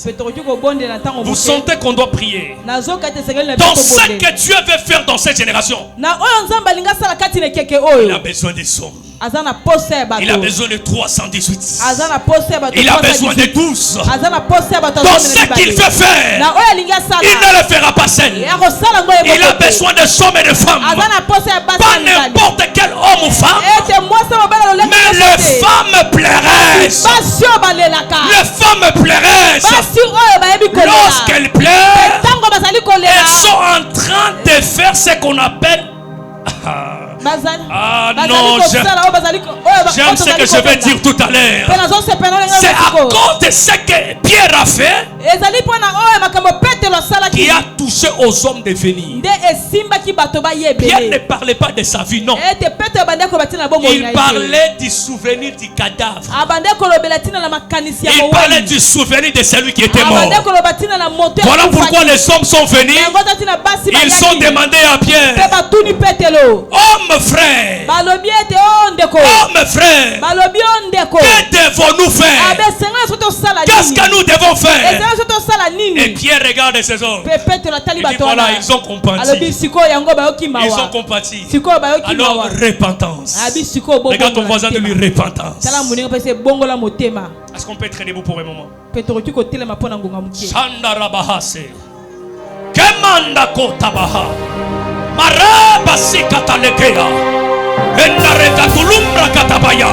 Vous sentez qu'on doit prier dans ce que Dieu veut faire dans cette génération. Il a besoin des sommes. Il a besoin de 318. Il a besoin de 12. Dans ce qu'il veut faire, il ne le fera pas seul. Il a besoin de hommes et de femmes. Pas n'importe quel homme ou femme, mais les femmes pleureuses. Les femmes pleureuses, lorsqu'elles pleurent, elles sont en train de faire ce qu'on appelle... Ah non, j'aime ce que je vais dire tout à l'heure. C'est à cause de ce que Pierre a fait qui a touché aux hommes de venir. Pierre ne parlait pas de sa vie, non. Il parlait du souvenir du cadavre. Il parlait du souvenir de celui qui était mort. Voilà pourquoi les hommes sont venus. Ils ont demandé à Pierre: homme frère, homme frère, que devons-nous faire? Qu'est-ce que nous devons faire? Et Pierre regarde ces hommes. Il dit voilà, ils ont compati. Ils ont compati. Alors repentance. Regarde ton voisin de lui, repentance. Est-ce qu'on peut être debout pour un moment? Shandarabahase Kemanda Kotabaha Maraba Sikatalekea Endareta Tulumbra Katabaya.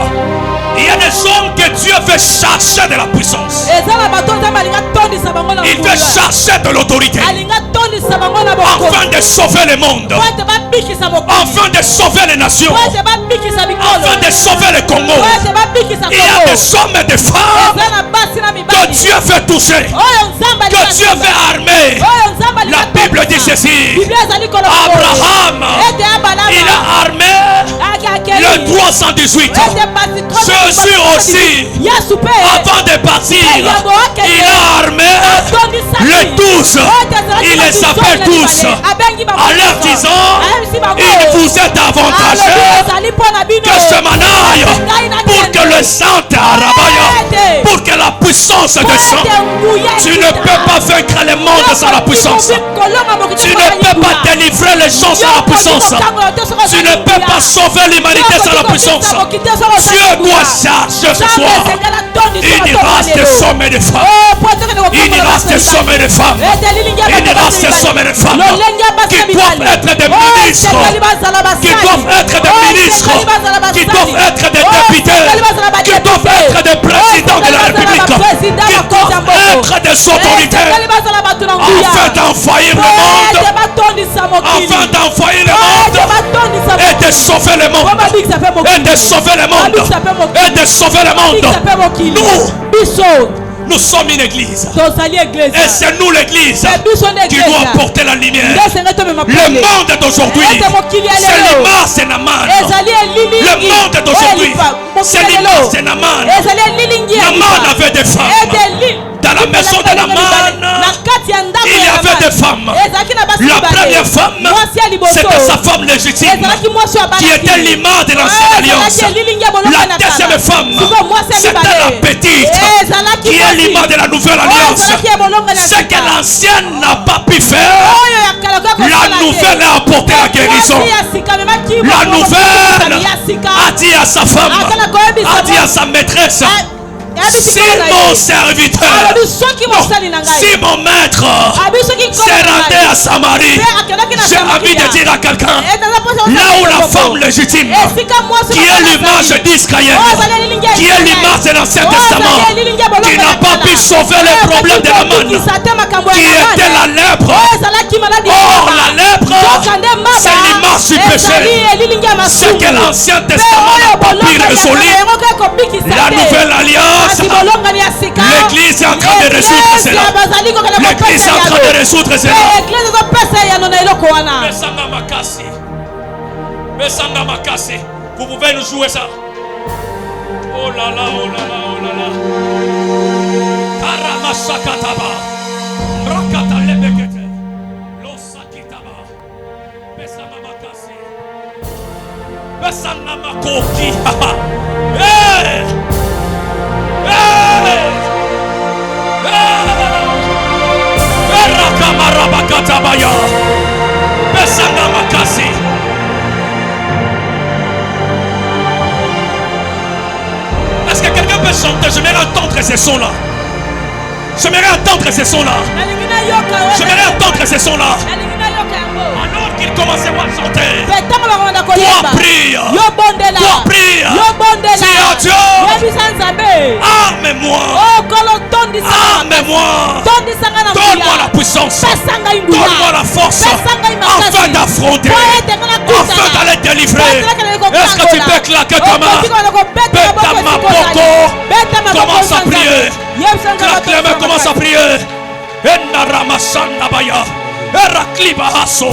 Il y a des hommes que Dieu veut chercher de la puissance. Il veut chercher de l'autorité afin de sauver le monde, afin de sauver les nations, afin de sauver le Congo. Il y a des hommes et des femmes que Dieu veut toucher, que Dieu veut armer. La Bible dit ceci: Abraham, il a armé le 318. Jésus aussi, avant de partir, il a armé les 12. Il les appelle tous en leur disant: il vous est avantageux que je m'en aille pour que le sang te rabaya, pour que la puissance descende. Tu ne peux pas vaincre le monde sans la puissance. Tu ne peux pas délivrer les gens sans la puissance. Tu ne peux pas sauver l'humanité sans la puissance. Dieu doit charger ce soir une race de hommes et de femmes. Une race de hommes et de femmes. Une race de hommes et de femmes qui doivent être des ministres, qui doivent être des ministres, qui doivent être des députés, qui doivent être des présidents de la République, qui doivent être des autorités afin d'envahir le monde, afin d'envahir le monde et de sauver le monde, et de sauver le monde, et de sauver le monde. Nous, Nous sommes une église. Et c'est nous l'église qui doit porter la lumière. Le monde d'aujourd'hui, c'est l'image de Naaman. Le monde d'aujourd'hui, c'est l'image de Naaman. Naaman avait des femmes. Dans la maison de Naaman, il y avait des femmes. La première femme, c'était sa femme légitime, qui était l'image de l'ancienne alliance. La deuxième femme, c'était la petite, qui est l'image de la nouvelle alliance. Ce que l'ancienne n'a pas pu faire, la nouvelle a apporté la guérison. La nouvelle a dit à sa femme, a dit à sa maîtresse: si mon serviteur, si mon maître s'est rendu à Samarie, j'ai envie de dire à quelqu'un, là où la femme légitime, qui est l'image d'Israël, qui est l'image de l'Ancien Testament, qui n'a pas pu sauver les problèmes de Naaman, qui était la lèpre. Or la lèpre, c'est l'image du péché. Ce que l'Ancien Testament n'a pas pu résoudre, la nouvelle alliance, l'église est en train de résoudre cela. L'église est en train de résoudre cela. Besanga Makasi. Vous pouvez nous jouer ça. Oh là là, oh là là, oh là là. Karamasakataba. Rakata lebekete. Losakitaba. Besanga Makasi. Besanga Makoki. Hey! Rakamarabakatabaya. Besanga Makasi. Est-ce que quelqu'un peut chanter? J'aimerais entendre ces sons-là. J'aimerais entendre ces sons-là. J'aimerais entendre ces sons-là. Alors qu'il commençait à chanter, toi prie, toi prie, dis à Dieu, arme-moi, arme-moi, donne-moi la puissance, donne-moi la force, afin d'affronter, afin d'aller délivrer. Est-ce que tu peux claquer ta main? Beta ma boko, commence à prier, claque les mains, commence à prier. Enna ramasanda baya. Erakliba haso.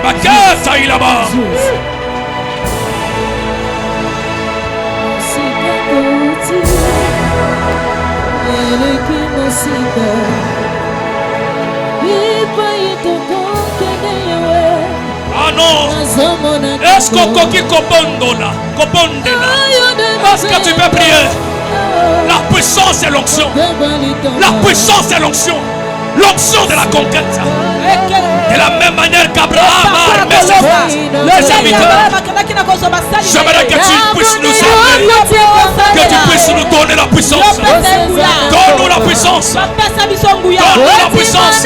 Maketa ilaba. Ah non. Est-ce qu'on coquille copondona? Est-ce que tu peux prier? La puissance et l'onction. La puissance et l'onction. L'onction de la conquête. De la même manière qu'Abraham a armé ses serviteurs. J'aimerais que tu puisses nous aider. Que tu puisses nous donner la puissance. Donne-nous la puissance. Donne-nous la puissance.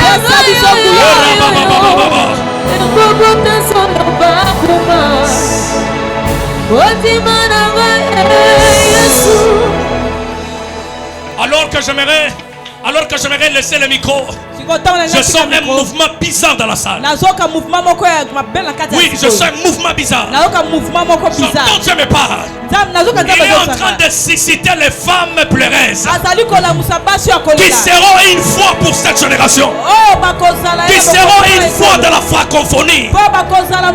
Alors que j'aimerais laisser le micro, je sens un mouvement bizarre dans la salle. Oui, je sens un mouvement bizarre. J'entends Dieu me parle. Il est en train de susciter les femmes pleureuses qui seront une fois pour cette génération, qui seront une fois dans la francophonie,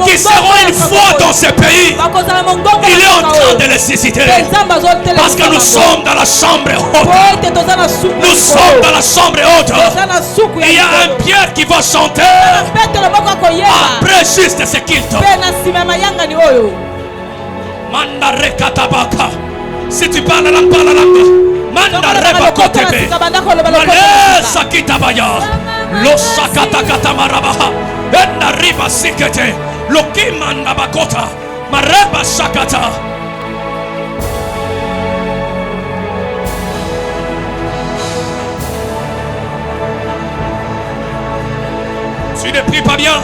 qui seront une fois dans ce pays. Il est en train de les susciter parce que nous sommes dans la chambre haute. Nous sommes dans la chambre haute. Il y a un Pierre qui va chanter après juste ce qu'il te. Manda rekatabaka. Si tu parles la langue, parle la langue. Manda reba kotebe. Malesa kitabaya. Lo sakata katamarabaha. Enda riba sikete. Lo kimanda bakota. Mareba sakata. Tu ne pries pas bien.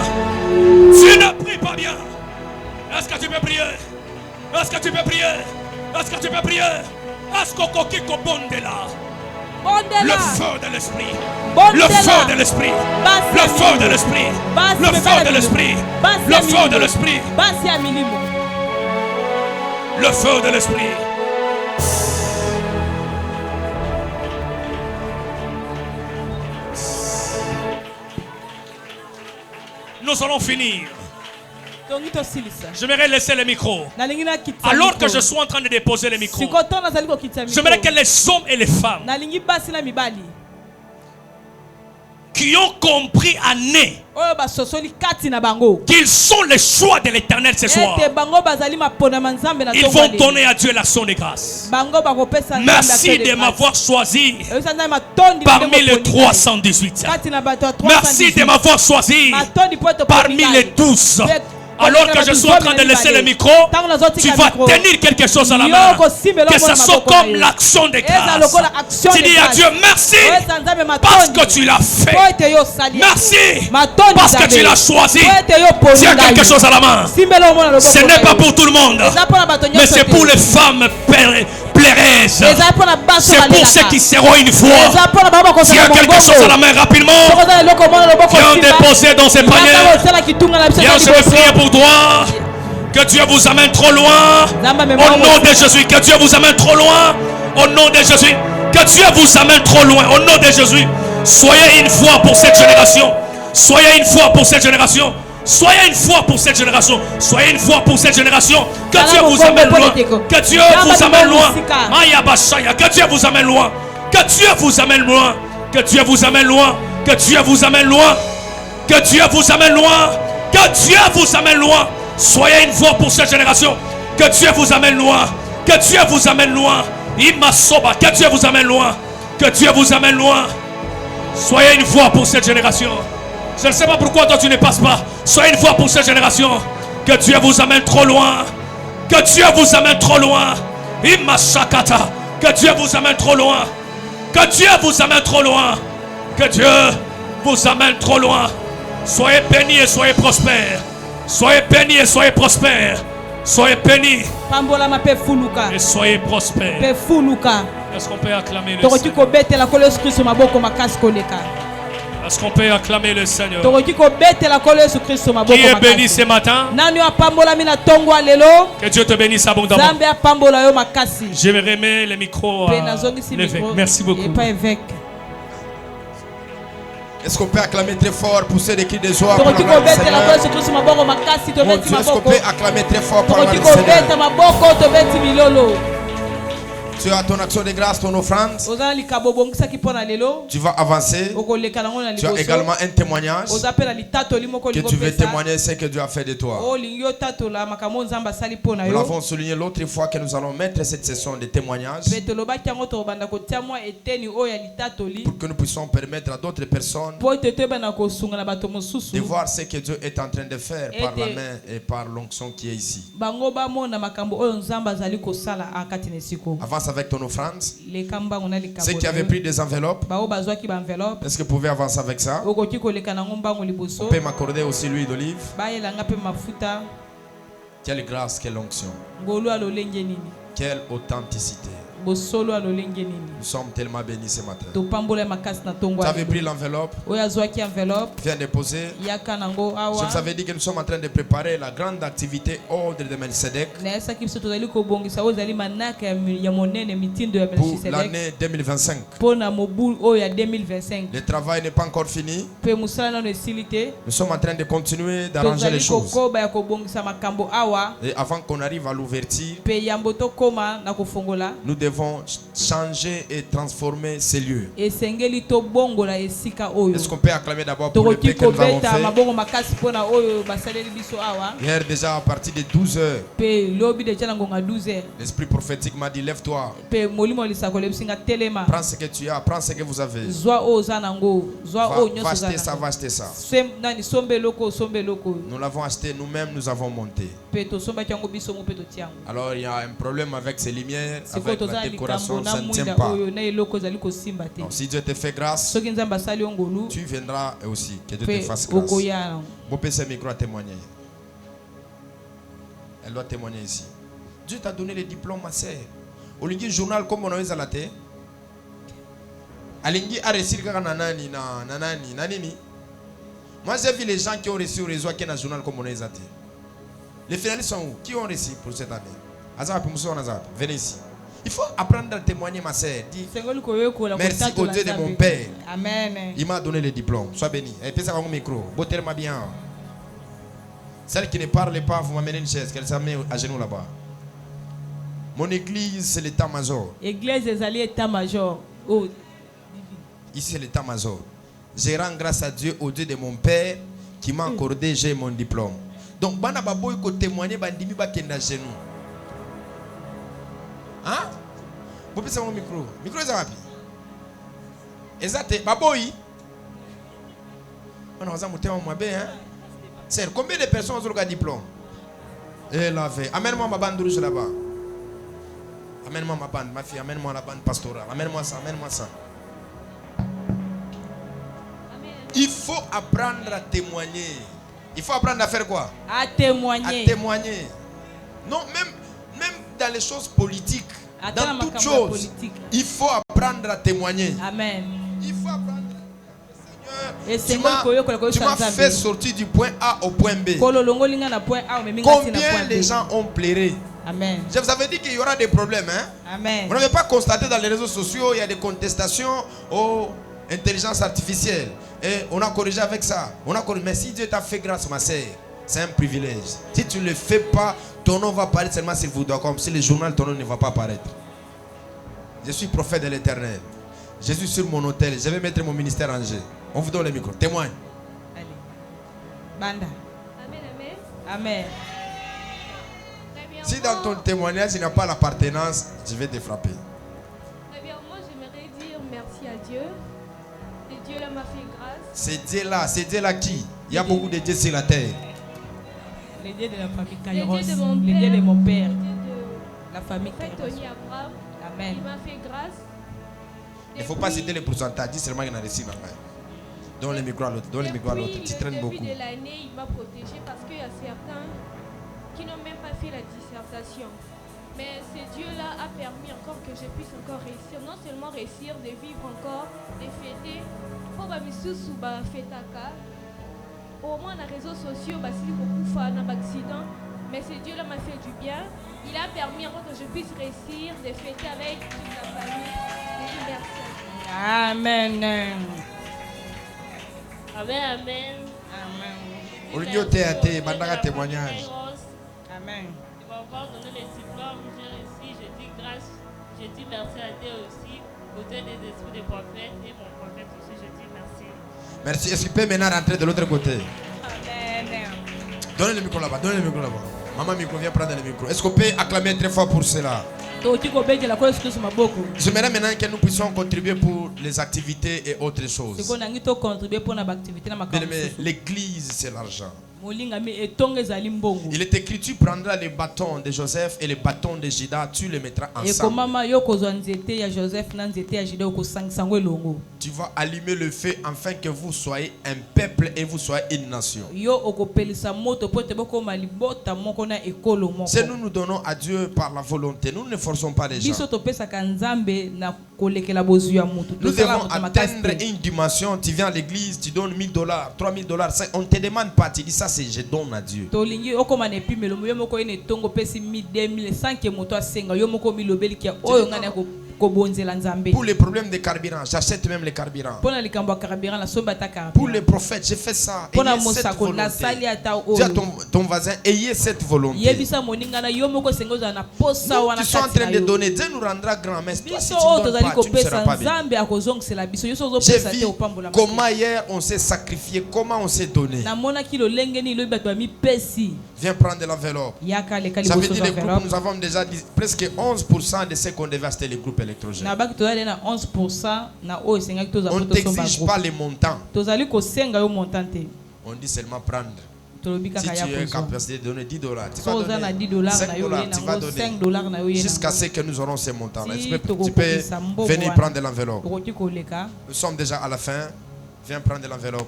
Tu ne pries pas bien. Est-ce que tu peux prier? Est-ce que tu peux prier? Est-ce que tu peux prier? Est-ce qu'on coquille qu'on bonde là? Le feu de l'esprit. Le feu de l'esprit. Le feu de l'esprit. Le feu de l'esprit. Le feu de l'esprit. Le feu de l'esprit. Nous allons finir. J'aimerais laisser le micro. Alors que je suis en train de déposer le micro, j'aimerais que les hommes et les femmes qui ont compris à nez qu'ils sont les choix de l'Éternel ce soir, ils vont donner à Dieu l'action de grâce. Merci de m'avoir choisi parmi les 318. Merci de m'avoir choisi parmi les 12. Alors que je suis en train de laisser le micro, tu vas tenir quelque chose à la main. Que ça soit comme l'action de grâce. Tu dis à Dieu merci parce que tu l'as fait. Merci parce que tu l'as choisi. Tu as quelque chose à la main. Ce n'est pas pour tout le monde, mais c'est pour les femmes plairaises. C'est pour ceux qui seront une fois. Tu as quelque chose à la main rapidement. Viens déposer dans ces paniers. Viens, je vais prier pour toi. Que Dieu vous amène trop loin. Au nom de Jésus. Que Dieu vous amène trop loin. Au nom de Jésus. Que Dieu vous amène trop loin. Au nom de Jésus. Soyez une foi pour cette génération. Soyez une foi pour cette génération. Soyez une foi pour cette génération. Soyez une foi pour cette génération. Que Dieu vous amène loin. Que Dieu vous amène loin. Que Dieu vous amène loin. Que Dieu vous amène loin. Que Dieu vous amène loin. Que Dieu vous amène loin. Que Dieu vous amène loin. Que Dieu vous amène loin. Soyez une voix pour cette génération. Que Dieu vous amène loin. Que Dieu vous amène loin. Que Dieu vous amène loin. Que Dieu vous amène loin. Soyez une voix pour cette génération. Je ne sais pas pourquoi toi tu ne passes pas. Soyez une voix pour cette génération. Que Dieu vous amène trop loin. Que Dieu vous amène trop loin. Que Dieu vous amène trop loin. Que Dieu vous amène trop loin. Que Dieu vous amène trop loin. Soyez bénis et soyez prospères. Soyez bénis et soyez prospères. Soyez bénis et soyez prospères. Est-ce qu'on peut acclamer le Seigneur? Est-ce qu'on peut acclamer le Seigneur? Qui est béni ce matin? Que Dieu te bénisse abondamment. Je vais remettre le micro à l'évêque. Merci beaucoup.
Est-ce qu'on peut acclamer très fort pour ceux qui des joie pour le Seigneur? Est-ce qu'on peut acclamer très fort pour le Seigneur? Tu as ton action de grâce, ton offrande. Tu vas avancer. Tu as également un témoignage que tu veux témoigner ce que Dieu a fait de toi. Nous l'avons souligné l'autre fois que nous allons mettre cette session de témoignages pour que nous puissions permettre à d'autres personnes de voir ce que Dieu est en train de faire par la main et par l'onction qui est ici. Avance avec ton offrande. Ceux qui avaient pris des enveloppes, est-ce que vous pouvez avancer avec ça? On peut m'accorder aussi l'huile d'olive. Quelle grâce, quelle onction. Quelle authenticité. Nous sommes tellement bénis ce matin. Tu avais pris l'enveloppe. Viens déposer. Je vous avais dit que nous sommes en train de préparer la grande activité ordre de Melchizedek pour l'année 2025. Le travail n'est pas encore fini. Nous sommes en train de continuer d'arranger les choses. Et avant qu'on arrive à l'ouverture, nous devons changer et transformer ces lieux. Est-ce qu'on peut acclamer d'abord pour le paix que nous avons fait? Hier déjà à partir de 12 heures, l'esprit prophétique m'a dit lève-toi, prends ce que tu as, prends ce que vous avez, va acheter ça, va acheter ça. Nous l'avons acheté nous-mêmes, nous avons monté. Alors il y a un problème avec ces lumières, avec la décoration, ça ne tient pas. Donc, si Dieu te fait grâce, tu viendras aussi. Que Dieu te fasse grâce. Vous pouvez ce micro à témoigner. Elle doit témoigner ici. Dieu t'a donné le diplôme, ma sœur. Au lieu du journal comme on a eu à la tête, Alingi a reçu nanani. Moi j'ai vu les gens qui ont reçu au réseau qui ont un journal comme on a eu à la tête. Les finalistes sont où? Qui ont reçu pour cette année? Venez ici. Il faut apprendre à témoigner, ma sœur. Dis merci au Dieu de mon Père.
Amen.
Il m'a donné le diplôme. Sois béni. Et puis ça va au micro. Bottez-moi bien. Celle qui ne parle pas, vous m'amenez une chaise, qu'elle s'amène à genoux là-bas. Mon église, c'est l'état-major.
Église des alliés état-major. Oh.
Ici, c'est l'état-major. Je rends grâce à Dieu, au Dieu de mon père, qui m'a accordé, j'ai mon diplôme. Donc, bana baboy ko témoigner, bandimi ba kenda genoux. Hein? Vous pouvez mon micro. Micro est rapide. Exact. Baboy. On a un bien. Sœur, combien de personnes ont le diplôme? Et la fait. Amène-moi ma bande rouge là-bas. Amène-moi ma bande, ma fille. Amène-moi la bande pastorale. Amène-moi ça, amène-moi ça. Il faut apprendre à témoigner. Il faut apprendre à faire quoi?
À témoigner.
À témoigner. Non, même dans les choses politiques, dans toutes choses, il faut apprendre à témoigner.
Amen.
Il faut apprendre. Seigneur, tu m'as fait sortir du point A au point B. Combien les gens ont pleuré?
Amen.
Je vous avais dit qu'il y aura des problèmes. Hein?
Amen.
Vous n'avez pas constaté dans les réseaux sociaux, il y a des contestations aux intelligences artificielles. Et on a corrigé avec ça. Mais si Dieu t'a fait grâce, ma sœur, c'est un privilège. Si tu ne le fais pas, ton nom va apparaître seulement s'il vous doit. Comme si le journal, ton nom ne va pas apparaître. Je suis prophète de l'Éternel. Je suis sur mon hôtel. Je vais mettre mon ministère en jeu. On vous donne le micro. Témoigne.
Allez. Banda.
Amen, amen.
Amen.
Si dans ton témoignage, il n'y a pas l'appartenance, je vais te frapper.
Moi, j'aimerais dire merci à Dieu. Et Dieu là m'a fait grâce.
C'est Dieu là qui? Il y a beaucoup de dieux sur la terre.
Les dieux de la famille Kairos.
Les dieux de mon
les
père.
dieux de mon père.
De
la famille Kairos.
Tony Abraham.
Amen.
Il m'a fait grâce.
Il ne faut pas citer les pourcentages. Dis seulement qu'il y en a réussi. Donne le micro à l'autre. Donne le micro à l'autre. Tu traînes beaucoup.
Depuis de l'année, il m'a protégé parce qu'il y a certains qui n'ont même pas fait la dissertation. Mais ce Dieu-là a permis encore que je puisse encore réussir. Non seulement réussir, de vivre encore, de fêter. Pour que je fêtaka. Au moins, dans les réseaux sociaux, si beaucoup font un accident. Mais ce Dieu-là m'a fait du bien. Il a permis encore que je puisse réussir, de fêter avec toute la famille. Merci.
Amen.
Amen, amen.
Amen.
Au lieu de bandara témoignage.
Amen.
Il m'a encore donné les diplômes, j'ai réussi, je dis grâce, je dis merci à Dieu aussi, au Dieu des esprits des prophètes et mon prophète aussi, je dis merci.
Merci. Est-ce qu'il peut maintenant rentrer de l'autre côté?
Amen.
Donnez le micro là-bas, donnez le micro là-bas. Maman micro, viens prendre le micro. Est-ce qu'on peut acclamer très fort pour cela? J'aimerais maintenant que nous puissions contribuer pour les activités et autres choses. L'église, c'est l'argent. Il est écrit, tu prendras les bâtons de Joseph et les bâtons de Judas, tu les mettras ensemble. Tu vas allumer le feu afin que vous soyez un peuple et vous soyez une nation. Si nous nous donnons à Dieu par la volonté, nous ne forçons pas les gens. Nous devons atteindre une dimension. Tu viens à l'église, tu donnes $1000, $3000. On ne te demande pas, tu dis ça, c'est je donne à Dieu. Pour les problèmes de carburant, j'achète même les carburants. Pour les prophètes, j'ai fait ça. Ayez cette volonté. Dis à ton voisin, ayez cette volonté. Nous qui sommes en train de donner, Dieu nous rendra grand. Mais toi, si tu ne donnes pas, tu ne seras pas bien. J'ai vu comment hier on s'est sacrifié, comment on s'est donné. Viens prendre l'enveloppe. Ça veut dire les groupes, nous avons déjà dit presque 11% de ce qu'on devait acheter les groupes électrogènes. On ne t'exige pas les montants. On dit seulement prendre. Si tu as une capacité de donner $10, tu vas donner $5, tu vas donner jusqu'à ce que nous aurons ces montants-là. Tu peux venir prendre l'enveloppe. Nous sommes déjà à la fin. Viens prendre l'enveloppe.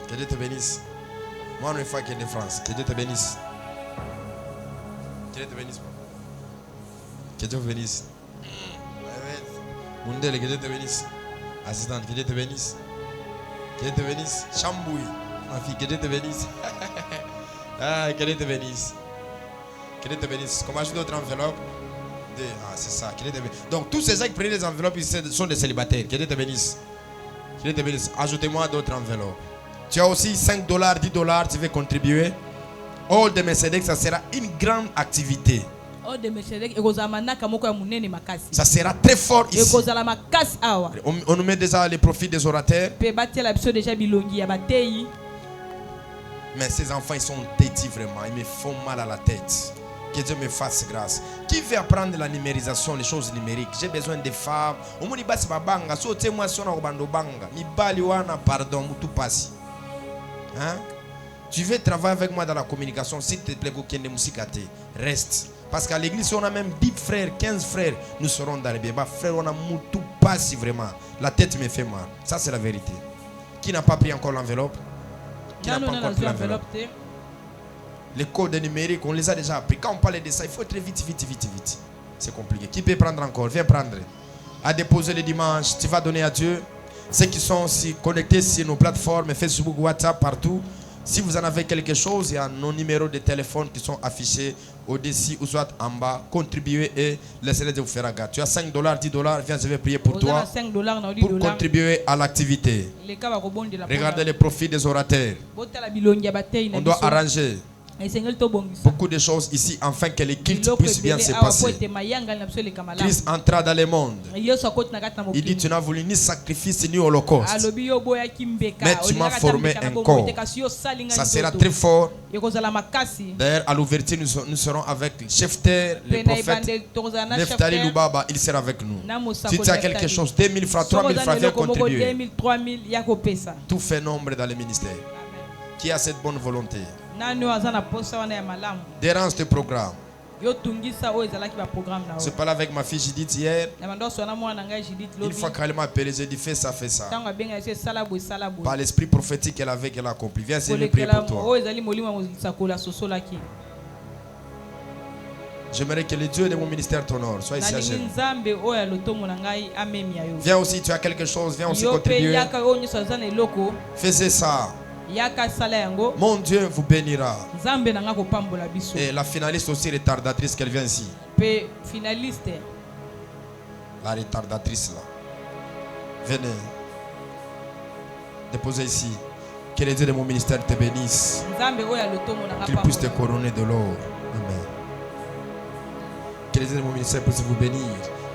Que Dieu te bénisse. Moi, une fois qu'il est de France. Que Dieu te bénisse. Que Dieu te bénisse. Que Dieu vous bénisse. Mundele, que Dieu te bénisse. Assistante, que Dieu te bénisse. Que Dieu te bénisse. Chamboui, ma fille, que Dieu te bénisse. Ah, que Dieu te bénisse. Que Dieu te bénisse. Comment ajoute d'autres enveloppes? Ah, c'est ça. Que Dieu te bénisse. Donc, tous ces gens qui prennent des enveloppes, ils sont des célibataires. Que Dieu te bénisse. Que Dieu te bénisse. Ajoutez-moi d'autres enveloppes. Tu as aussi 5 dollars, 10 dollars, tu veux contribuer. All de Mercedes, ça sera une grande activité. Ça sera très fort ici. On nous met déjà les profits des orateurs. Mais ces enfants, ils sont têtus vraiment. Ils me font mal à la tête. Que Dieu me fasse grâce. Qui veut apprendre la numérisation, les choses numériques? J'ai besoin de femmes. Pardon, hein? Tu veux travailler avec moi dans la communication? S'il te plaît, reste. Parce qu'à l'église, on a même 10 frères, 15 frères. Nous serons dans les bébés. Frère, on a tout passé vraiment. La tête me fait mal. Ça, c'est la vérité. Qui n'a pas pris encore l'enveloppe? Qui n'a pas encore pris l'enveloppe? Les codes numériques, on les a déjà appris. Quand on parle de ça, il faut être vite. C'est compliqué. Qui peut prendre encore? Viens prendre. À déposer le dimanche, tu vas donner à Dieu. Ceux qui sont aussi connectés sur nos plateformes, Facebook, WhatsApp, partout. Si vous en avez quelque chose, il y a nos numéros de téléphone qui sont affichés au-dessus ou soit en bas. Contribuez et laissez-les vous faire gâter. Tu as 5 dollars, 10 dollars, viens, je vais prier pour toi. Pour contribuer à l'activité. Regardez les profits des orateurs. On doit arranger beaucoup de choses ici afin que les cultes puissent bien se passer. Christ entra dans le monde. Il dit: tu n'as voulu ni sacrifice ni holocauste, mais tu m'as formé un corps. Ça sera très fort. D'ailleurs, à l'ouverture, nous serons avec le chef-terre, le prophète Neftali Lubaba. Il sera avec nous. Si tu as quelque chose, 2000 francs, 3000 francs, viens contribuer. Tout fait nombre dans le ministère. Qui a cette bonne volonté? Dérange tes programmes. Je parlais avec ma fille Judith hier. Une fois qu'elle m'a appelé, j'ai dit fais ça. Par l'esprit prophétique qu'elle avait, qu'elle a accompli. Viens, c'est prier pour toi. J'aimerais que le Dieu de mon ministère t'honore. Sois ici à genoux. Viens aussi, tu as quelque chose. Viens aussi contribuer. Fais ça. Mon Dieu vous bénira. Et la finaliste aussi retardatrice qu'elle vient ici. La retardatrice là. Venez. Déposez ici. Que les dieux de mon ministère te bénissent. Qu'il puisse te couronner de l'or. Amen. Que les dieux de mon ministère puissent vous bénir.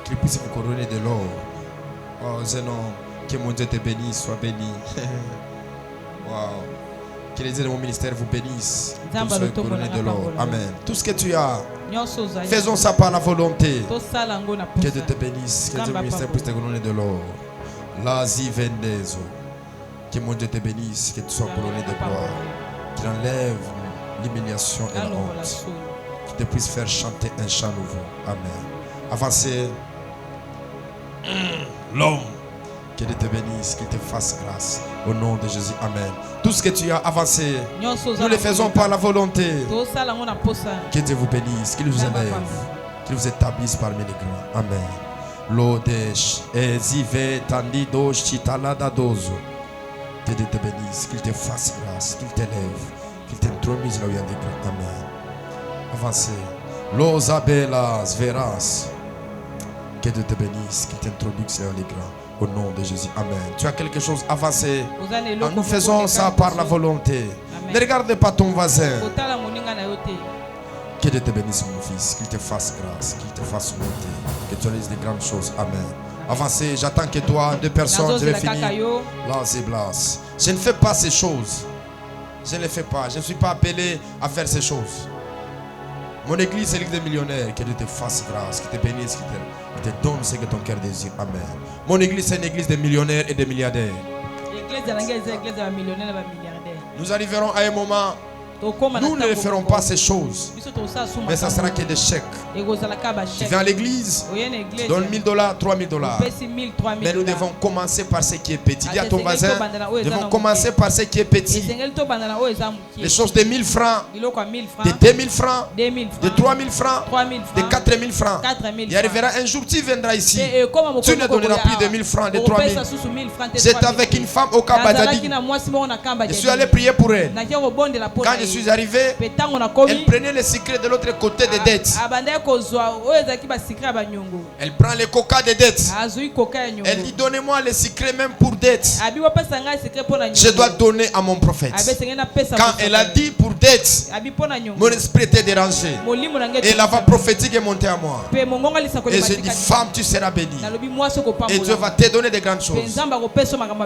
Qu'il puisse vous couronner de l'or. Oh Zénon, que mon Dieu te bénisse, sois béni. Wow. Que les dieux de mon ministère vous bénissent. Qu'ils soient couronnés de l'or. Amen. Tout ce que tu as, faisons ça par la volonté. Que Dieu te bénisse. Que Dieu de mon ministère puisse te couronner de l'or. L'Asie vendezo. Que mon Dieu te bénisse. Que tu sois couronné de gloire. Qu'il enlève l'humiliation et la honte. Qu'il te puisse faire chanter un chant nouveau. Amen. Avancez. L'homme. Que Dieu te bénisse, qu'il te fasse grâce. Au nom de Jésus, amen. Tout ce que tu as avancé, nous le faisons par la volonté. Que Dieu vous bénisse, qu'il vous élève, qu'il vous établisse parmi les grands. Amen. Lodesh, ezive, tandidosh, chitalada dozo. Que Dieu te bénisse, qu'il te fasse grâce, qu'il t'élève, qu'il t'intromise là où il y a des grands. Amen. Avancez. Lozabelas, veras. Que Dieu te bénisse, qu'il t'introduise là où il y a des grands. Au nom de Jésus, amen. Tu as quelque chose avancé. Nous faisons ça par la volonté. Amen. Ne regarde pas ton voisin. Que Dieu te bénisse, mon fils. Qu'il te fasse grâce, qu'il te fasse monter. Que tu réalises des grandes choses. Amen. Avancez, j'attends que toi, 2 personnes, je vais finir. Là, c'est blas. Je ne fais pas ces choses. Je ne les fais pas. Je ne suis pas appelé à faire ces choses. Mon église, c'est l'église des millionnaires. Que Dieu te fasse grâce, qu'il te bénisse, qu'il te donne ce que ton cœur désire. Amen. Mon église, c'est une église de millionnaires et de milliardaires. Nous arriverons à un moment, nous ne ferons pas ces choses, mais ça sera que des chèques. Tu viens à l'église, tu donnes 1000 dollars, 3000 dollars. Mais nous devons commencer par ce qui est petit. Dis à ton voisin, nous devons commencer par ce qui est petit. Les choses de 1000 francs, de 2000 francs, de 3000 francs, de 4000 francs. Il y arrivera un jour, tu viendras ici. Tu ne donneras plus de 1000 francs, de 3000. J'étais avec une femme au Kabadadi. Je suis allé prier pour elle. Quand je suis arrivé, elle prenait les secrets de l'autre côté des dettes. Elle prend les coca des dettes. Elle dit donnez-moi les secrets même pour dettes. Je dois donner à mon prophète. Quand elle a dit pour dettes, mon esprit était dérangé. Et la voix prophétique est montée à moi. Et je dis femme, tu seras bénie. Et Dieu va te donner de grandes choses.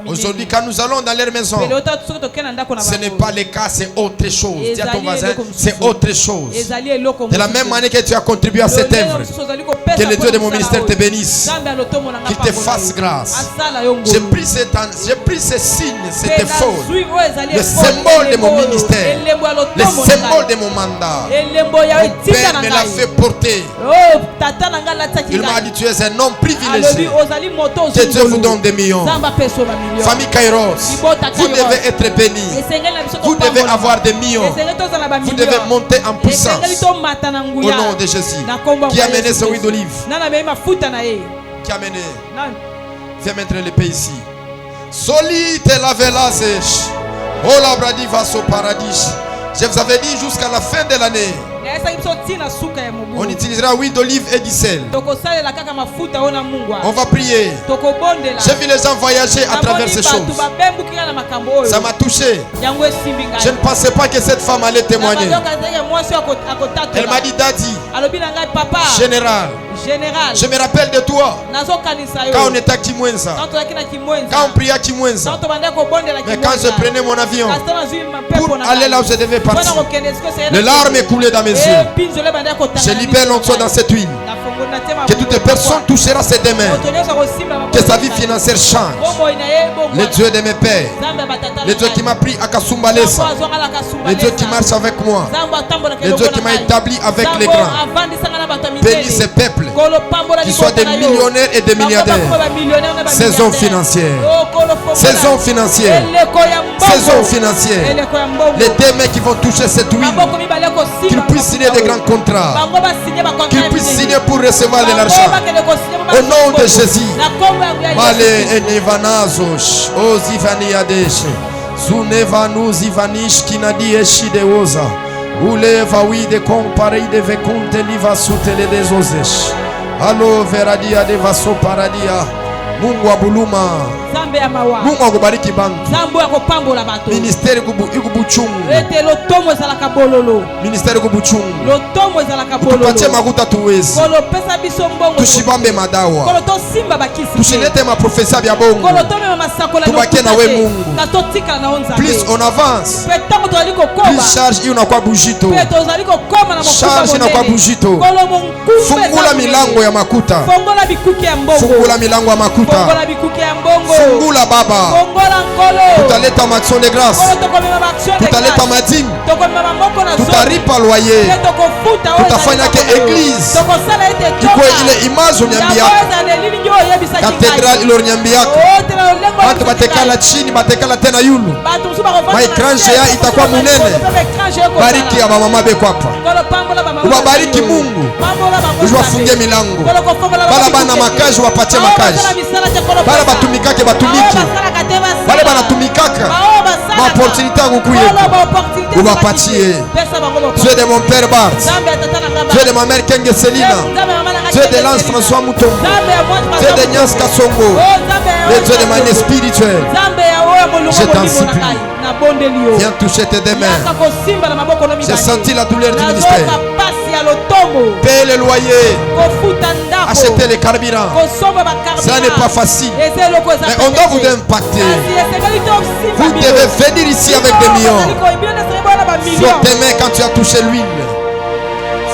Aujourd'hui, quand nous allons dans leur maison, ce n'est pas le cas, c'est autre chose. Dis à ton voisin, c'est autre chose. De la même manière que tu as contribué à cette œuvre, que le Dieu de mon ministère te bénisse, qu'il te fasse grâce. J'ai pris ces signes, cette faux, le symbole de mon ministère, le symbole de mon mandat. Mon père me l'a fait porter. Il m'a dit tu es un homme privilégié. Que Dieu vous donne des millions. Famille Kairos, vous devez être bénis. Vous devez avoir des millions. Vous devez monter en puissance. Au nom de Jésus. Qui a mené ce huile d'olive? Qui a mené? Viens mettre le pays ici. Solite la velazes. Oh la bradi va au paradis. Je vous avais dit jusqu'à la fin de l'année, on utilisera huile d'olive et du sel. On va prier. J'ai vu les gens voyager à travers ces choses. Ça m'a touché. Je ne pensais pas que cette femme allait témoigner. Elle m'a dit Daddy, général, je me rappelle de toi quand on était à Kimwenza, quand on priait à Kimwenza. Mais quand je prenais mon avion pour aller là où je devais partir, les larmes coulaient dans mes yeux. Je libère l'onction dans cette huile. Que toute personne touchera ses deux mains. Que sa vie financière change. Le Dieu de mes pères, le Dieu qui m'a pris à Kasumbalesa, le Dieu qui marche avec moi, le Dieu qui m'a établi avec les grands. Bénis ce peuple, qui soient des millionnaires et des milliardaires. Saison financière, saison financière, saison financière. Les deux mains qui vont toucher cette huile, qu'ils puissent signer des grands contrats, qu'ils puissent signer pour recevoir de l'argent. Au nom de Jésus. Male enevanazos, ozivaniadesh, zunevanus ivanish kinadi eshideoza, uleva wide compare de vecunte liva sutele dezozes. Allo veradia de vaso paradia. Mungu wa buluma. Mungu akubariki bantu. Ministeri kubuchungu. Ministeri kubuchungu. Tupatie makuta tuwezi. Tushibambe madawa. Tushilete maprofesa bya bongo. Tubakie na we Mungu. Plus on avance, plus charge inakuwa bujito. Charge inakuwa bujito. Fungula milango ya makuta. Fungula milango ya makuta. Fungula baba. Tutaleta maction de grâce. Tutaleta madime. Tutaripa loyer. Tutafanya ke église iko ile image onyambiaka. Cathédrale ile onyambiaka. Watu batekala chini, batekala tena yulu. Maekranje ya itakuwa munene. Bariki ya mama beko hapa. Ubabariki Mungu. Uwafungie milango. Bala bana makaji wapatie makaji. Bala batumikake batumiki. Bala banatumikaka. Opportunité kukuye. Ubapatie. Dieu de mon père Bart. Dieu de ma mère Kenge Selina. Dieu de Lance François Mouton. Dieu de Nyas Kasongo. Le Dieu de ma vie spirituelle. Je t'en supplie. Viens toucher tes deux mains. J'ai senti la douleur du ministère. Payer le loyer. Acheter les carburants. Ça n'est pas facile. Mais on doit vous impacter. Vous devez venir ici avec des millions. Flottez tes mains quand tu as touché l'huile.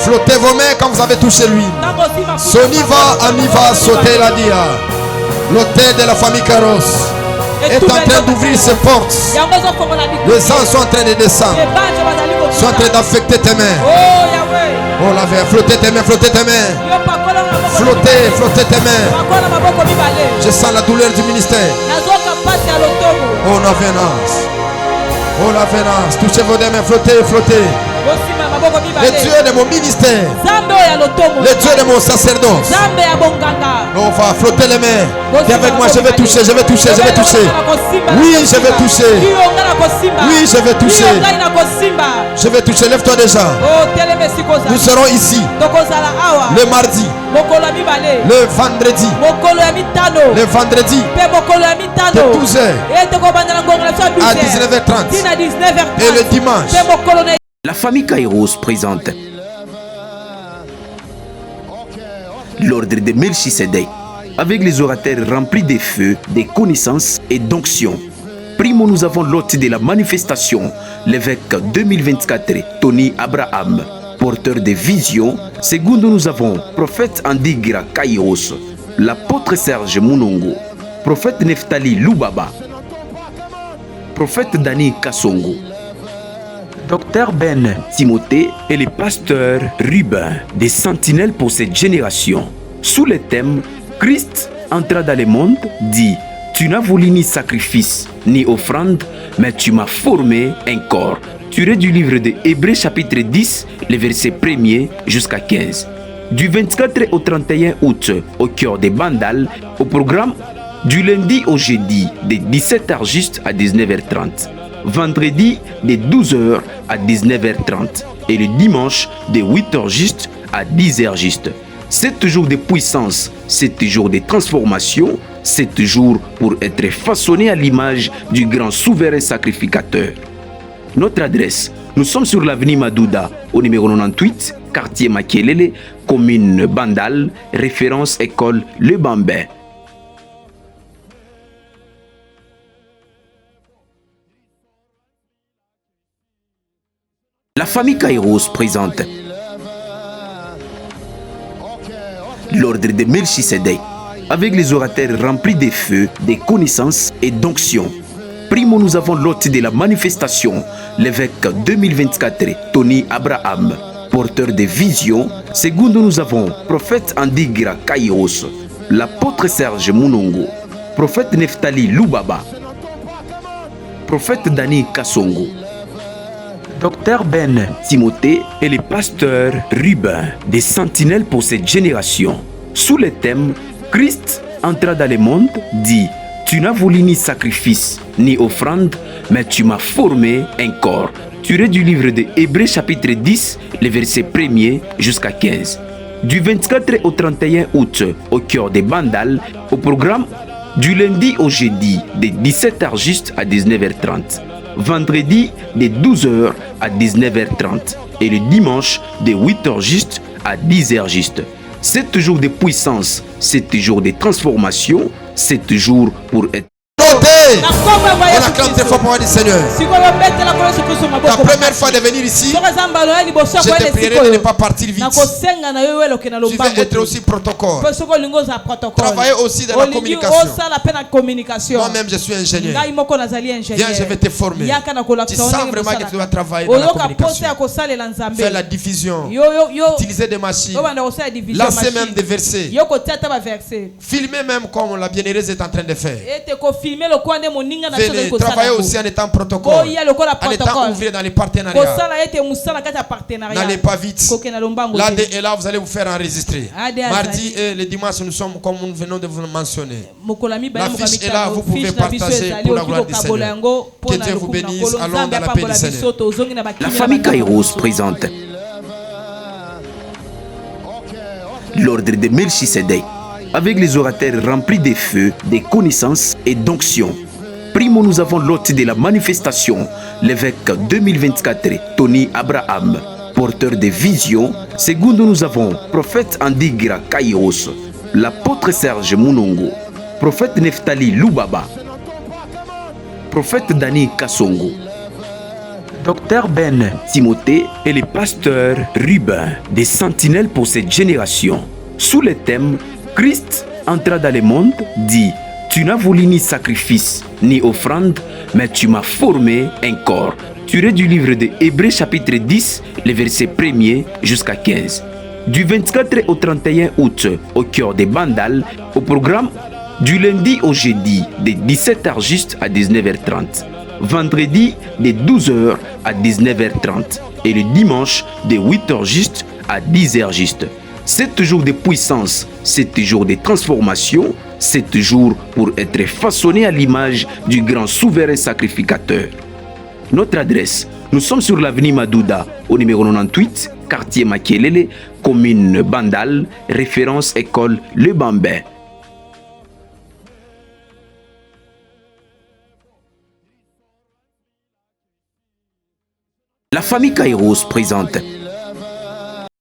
Flottez vos mains quand vous avez touché l'huile. Soniva, Aniva, sauter la dia. L'hôtel de la famille Karos est en train d'ouvrir ses portes. Les anges sont en train de descendre. Ils sont en train d'affecter tes mains. Oh la vie, flottez tes mains, flottez tes mains. Flottez, flottez tes mains. Je sens la douleur du ministère. Oh la vénance. Oh la vénance. Touchez vos deux mains, flottez, flottez. Le Dieu de mon ministère, le Dieu de mon sacerdoce. On va flotter les mains. Viens avec moi, je vais toucher, je vais toucher, je vais toucher. Oui, je vais toucher. Oui, je vais toucher. Je vais toucher, lève-toi déjà. Nous serons ici le mardi, le vendredi, de 12h à 19h30 et le dimanche.
La famille Kairos présente l'ordre de Melchisedec avec les orateurs remplis de feu, de connaissances et d'onction. Primo, nous avons l'hôte de la manifestation, l'évêque 2024, Tony Abraham, porteur de vision. Secondo, nous avons prophète Andigra Kairos, l'apôtre Serge Munongo, prophète Neftali Lubaba, prophète Dani Kasongo, Docteur Ben Timothée et le pasteur Ruben, des sentinelles pour cette génération. Sous le thème Christ entra dans le monde, dit: tu n'as voulu ni sacrifice ni offrande, mais tu m'as formé un corps. Tiré du livre de Hébreux chapitre 10, les versets 1er jusqu'à 15. Du 24 au 31 août, au cœur des Bandal, au programme du lundi au jeudi, de 17h juste à 19h30. Vendredi, de 12h à 19h30. Et le dimanche, de 8h juste à 10h juste. 7 jours de puissance, 7 jours de transformation, 7 jours pour être façonné à l'image du grand souverain sacrificateur. Notre adresse, nous sommes sur l'avenue Madouda, au numéro 98, quartier Makelele, commune Bandal, référence école Le Bambin. La famille Kairos présente l'ordre de Melchisedec avec les orateurs remplis de feu, de connaissances et d'onction. Primo, nous avons l'hôte de la manifestation, l'évêque 2024, Tony Abraham, porteur de vision. Secondo, nous avons prophète Andigra Kairos, l'apôtre Serge Munongo, prophète Neftali Lubaba, prophète Dani Kasongo, Docteur Ben Timothée et le pasteur Ruben, des sentinelles pour cette génération. Sous le thème Christ entra dans le monde, dit: tu n'as voulu ni sacrifice ni offrande, mais tu m'as formé un corps. Tiré du livre de Hébreux chapitre 10, les versets 1er jusqu'à 15. Du 24 au 31 août, au cœur des Bandal, au programme du lundi au jeudi, de 17h juste à 19h30. Vendredi, de 12h à 19h30. Et le dimanche, de 8h juste à 10h juste. 7 jours de puissance, 7 jours de transformation, 7 jours pour être...
On acclame très fort pour du Seigneur. La première fois de venir ici, je te prierai de ne pas partir vite. Tu veux être aussi protocole. Travailler aussi dans la communication. Moi-même, je suis ingénieur. Viens, je vais te former. Tu sens vraiment que tu dois travailler dans la communication. Faire la diffusion. Utiliser des machines. Lancer même des versets. Filmer même comme la bienheureuse est en train de faire. Venez travailler aussi en étant protocole, en étant ouvrier dans les partenariats. N'allez pas vite. Là et là, vous allez vous faire enregistrer. Mardi et le dimanche, nous sommes comme nous venons de vous le mentionner. L'affiche est là, vous pouvez partager pour la gloire du Seigneur. Que Dieu vous bénisse. Allons dans la paix du Seigneur.
La famille Kairos présente l'ordre de Melchisedec avec les orateurs remplis de feu, de connaissances et d'onction. Primo, nous avons l'hôte de la manifestation, l'évêque 2024, Tony Abraham, porteur de vision. Secondo, nous avons prophète Andigra Kairos, l'apôtre Serge Munongo, prophète Neftali Lubaba, prophète Dani Kasongo, Docteur Ben Timothée et le pasteur Ruben, des sentinelles pour cette génération. Sous le thème Christ entra dans le monde, dit: tu n'as voulu ni sacrifice ni offrande, mais tu m'as formé un corps. Tiré du livre de Hébreux chapitre 10, les versets 1er jusqu'à 15. Du 24 au 31 août, au cœur des Bandal, au programme du lundi au jeudi, de 17h juste à 19h30. Vendredi, de 12h à 19h30. Et le dimanche, de 8h juste à 10h juste. 7 jours de puissance, 7 jours de transformation, 7 jours pour être façonné à l'image du grand souverain sacrificateur. Notre adresse, Nous sommes sur l'avenue Madouda, au numéro 98, quartier Makelele, commune Bandal, référence école Le Bambin. La famille Kairos présente